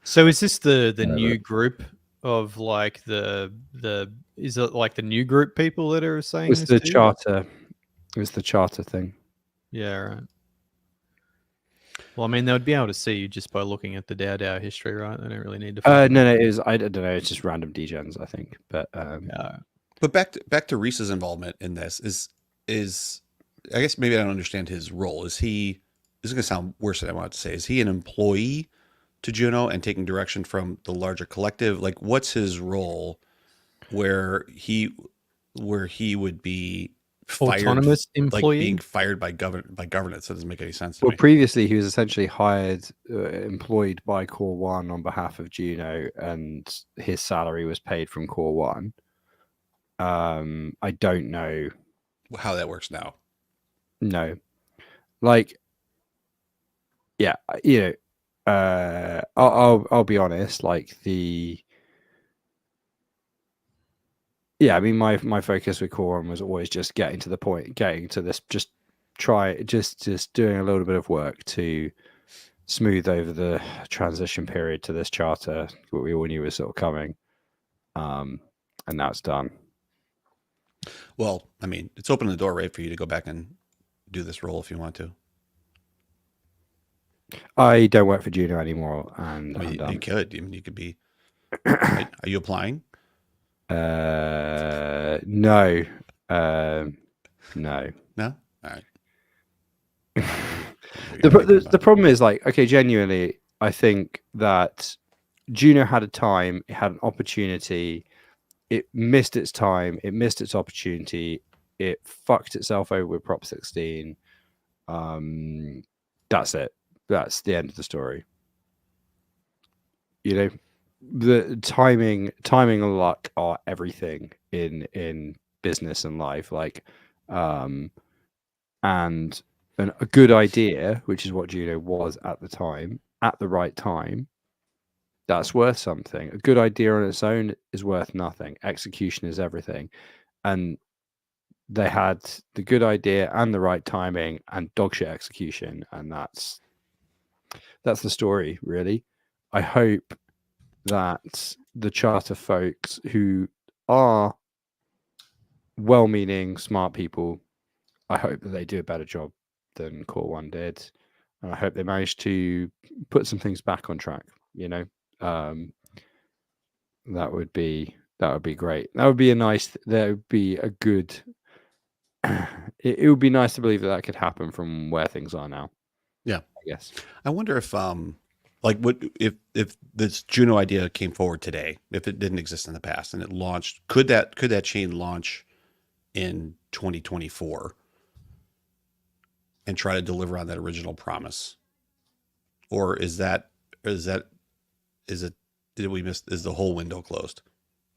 So is this the new group of like the is it like the new group people that are saying it's the charter? It's the charter thing. Yeah, right. Well, I mean, they would be able to see you just by looking at the DAO history, right? They don't really need to. No, it is. I don't know. It's just random degens, I think. But But back to Reese's involvement in this is I guess maybe I don't understand his role. Is he? This is going to sound worse than I wanted to say. Is he an employee to Juno and taking direction from the larger collective? Like, what's his role where he would be fired, Autonomous employee? like being fired by governance? That doesn't make any sense to well, me. previously he was essentially employed by Core One on behalf of Juno, and his salary was paid from Core One. I don't know How that works now. No, like, yeah, I'll be honest. Like I mean, my focus with Core One was always just getting to the point, getting to this, just doing a little bit of work to smooth over the transition period to this charter, what we all knew was sort of coming, and now it's done. Well, I mean, it's opening the door, right, for you to go back and do this role if you want to. I don't work for Juno anymore, and I mean, I'm done. you could. I mean, you could be. Are you applying? No. No. No. All right. The problem is, like, okay, genuinely, I think that Juno had a time, it had an opportunity, it missed its time, it missed its opportunity, it fucked itself over with Prop 16. That's it. That's the end of the story. You know, the timing and luck are everything in business and life. Like, and a good idea, which is what Juno was at the time, at the right time, that's worth something. A good idea on its own is worth nothing. Execution is everything. And they had the good idea and the right timing and dogshit execution, and that's the story, really. I hope that the charter folks, who are well-meaning, smart people, I hope that they do a better job than Core One did, and I hope they manage to put some things back on track. You know, that would be great. That would be a nice. That would be a good. It would be nice to believe that could happen from where things are now. Yeah, I guess. I wonder if like what if this Juno idea came forward today, if it didn't exist in the past and it launched, could that chain launch in 2024 and try to deliver on that original promise? Or is the whole window closed?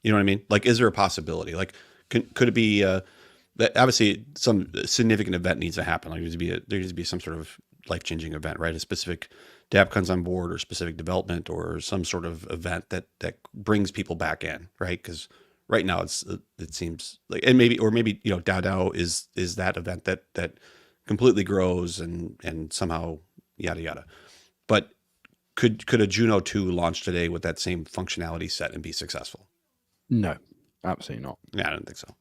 You know what I mean? Like, is there a possibility? Like, could it be that obviously some significant event needs to happen? Like, there needs to be some sort of life-changing event, right? A specific dApp comes on board, or specific development, or some sort of event that brings people back in, right? Because right now it seems like, and maybe DAO is that event that completely grows and somehow yada yada. But could a Juno 2 launch today with that same functionality set and be successful? No, absolutely not. Yeah, I don't think so.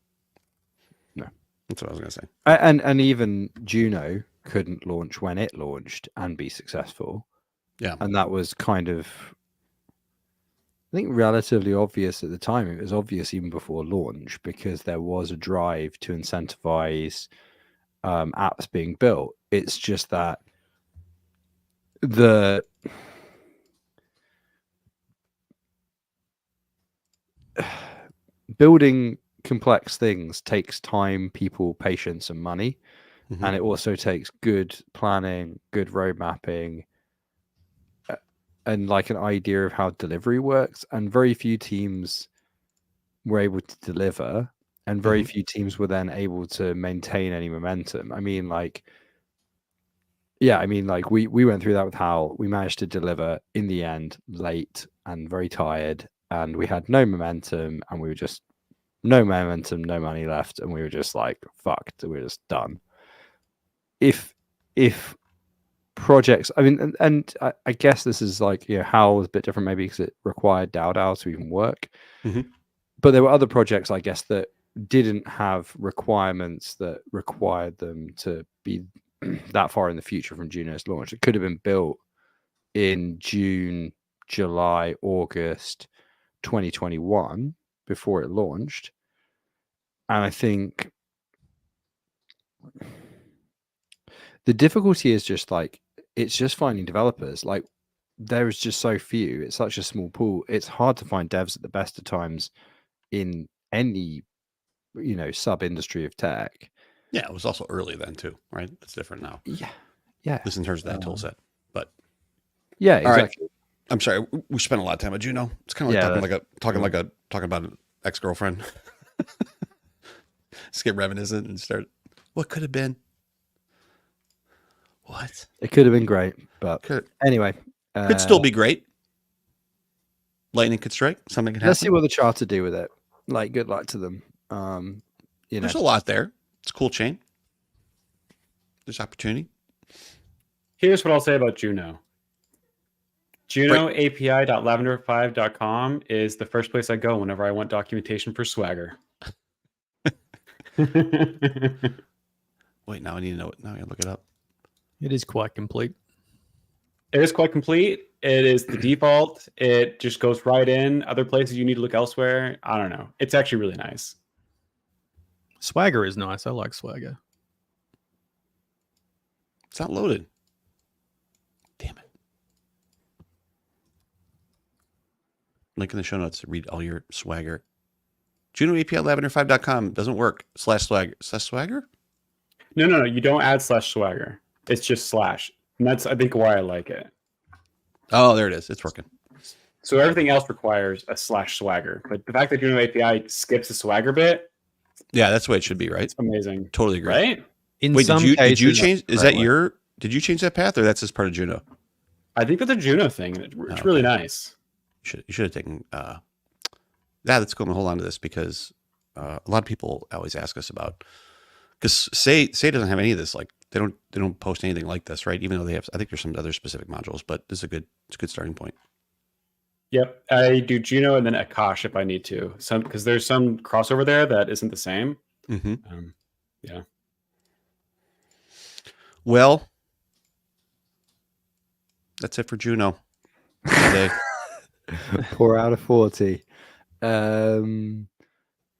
No, that's what I was going to say. And even Juno couldn't launch when it launched and be successful. Yeah, and that was kind of, I think, relatively obvious at the time. It was obvious even before launch, because there was a drive to incentivize apps being built. It's just that the building complex things takes time, people, patience, and money. Mm-hmm. And it also takes good planning, good road mapping, and like an idea of how delivery works. And very few teams were able to deliver, and very few teams were then able to maintain any momentum. I mean, like, we went through that with Hal. We managed to deliver in the end late and very tired, and we had no momentum, and we were just no momentum, no money left, and we were just like, fucked. We were just done. If projects, I mean, and I guess this is like, Hal was a bit different maybe because it required DAO to even work. But there were other projects, I guess, that didn't have requirements that required them to be that far in the future from Juno's launch. It could have been built in June, July, August 2021 before it launched. And I think the difficulty is just like, it's just finding developers. Like, there is just so few. It's such a small pool. It's hard to find devs at the best of times in any, sub industry of tech. Yeah, it was also early then too, right? It's different now. Yeah. Yeah. At least in terms of that tool set. But Yeah, all right. exactly. I'm sorry. We spent a lot of time on Juno. It's kind of like talking about an ex-girlfriend. Just get reminiscent and start. What could have been? What? It could have been great, but anyway. Could still be great. Lightning could strike. Something could happen. Let's see what the charter do with it. Like, good luck to them. There's a lot there. It's a cool chain. There's opportunity. Here's what I'll say about Juno. JunoAPI.lavender5.com is the first place I go whenever I want documentation for Swagger. Wait, now I need to know it. Now I gotta look it up. It is quite complete. It is quite complete. It is the default. It just goes right in. Other places you need to look elsewhere. I don't know. It's actually really nice. Swagger is nice. I like Swagger. It's not loaded. Damn it. Link in the show notes to read all your Swagger. JunoAPI.lavender5.com doesn't work. /swagger. No. You don't add /swagger. It's just /. And that's, I think, why I like it. Oh, there it is. It's working. So everything else requires a /swagger. But the fact that Juno API skips the Swagger bit, Yeah, that's the way it should be, right? it's amazing. Totally agree. Right? Wait, did you change? Is that your? Did you change that path, or that's just part of Juno? I think that's a Juno thing. It's really nice. You should have taken. That's cool. Hold on to this because a lot of people always ask us about, because Say doesn't have any of this. Like they don't post anything like this, right? Even though they have, I think there's some other specific modules, but this is it's a good starting point. Yep, I do Juno and then Akash if I need to. Because there's some crossover there that isn't the same. Mm-hmm. Yeah. Well, that's it for Juno today. 4 out of 40.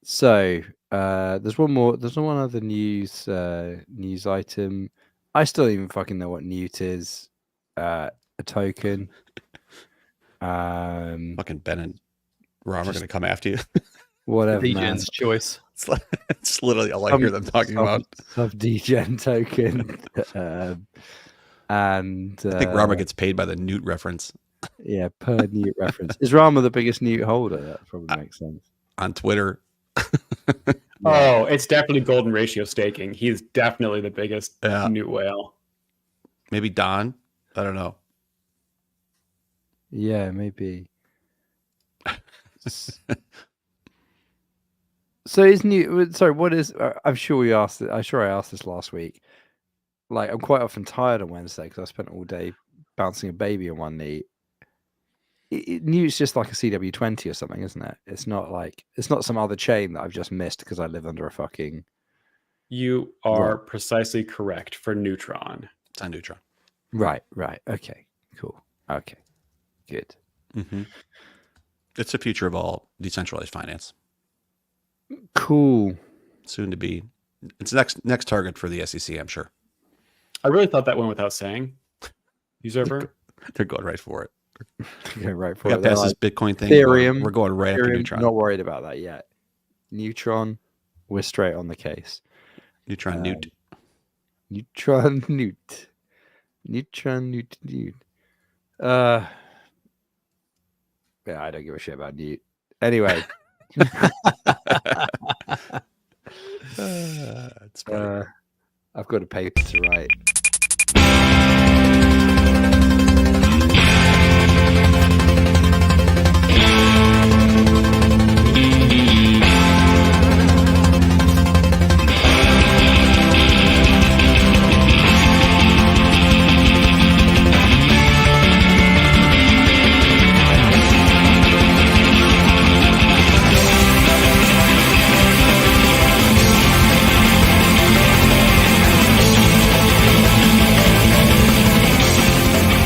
So there's one more. There's one other news item. I still don't even fucking know what Newt is. A token. Fucking Ben and Rom are going to come after you. Whatever, man. DGen's choice. It's literally all I hear them talking about. Sub DGen token. And I think Rama gets paid by the Newt reference. Yeah, per Newt reference. Is Rama the biggest Newt holder? That probably makes sense. On Twitter. Oh, it's definitely golden ratio staking. He's definitely the biggest Newt whale. Maybe Don. I don't know. Yeah, maybe. So is Newt? Sorry, what is? I'm sure we asked it. I'm sure I asked this last week. Like, I'm quite often tired on Wednesday because I spent all day bouncing a baby on one knee. Newt's just like a CW20 or something, isn't it? It's not some other chain that I've just missed because I live under a fucking. You are precisely correct for Neutron. It's on Neutron. Right. Okay. Cool. Okay. Good. Mm-hmm. It's the future of all decentralized finance. Cool. Soon to be. It's next target for the SEC, I'm sure. I really thought that went without saying. Userver. They're going right for it. Go right for we it. got past this Bitcoin thing. Ethereum. We're going right after Neutron. Not worried about that yet. Neutron, we're straight on the case. Neutron Newt. Neutron Newt. Neutron Newt. Yeah, I don't give a shit about Newt. Anyway. It's funny. I've got a paper to write.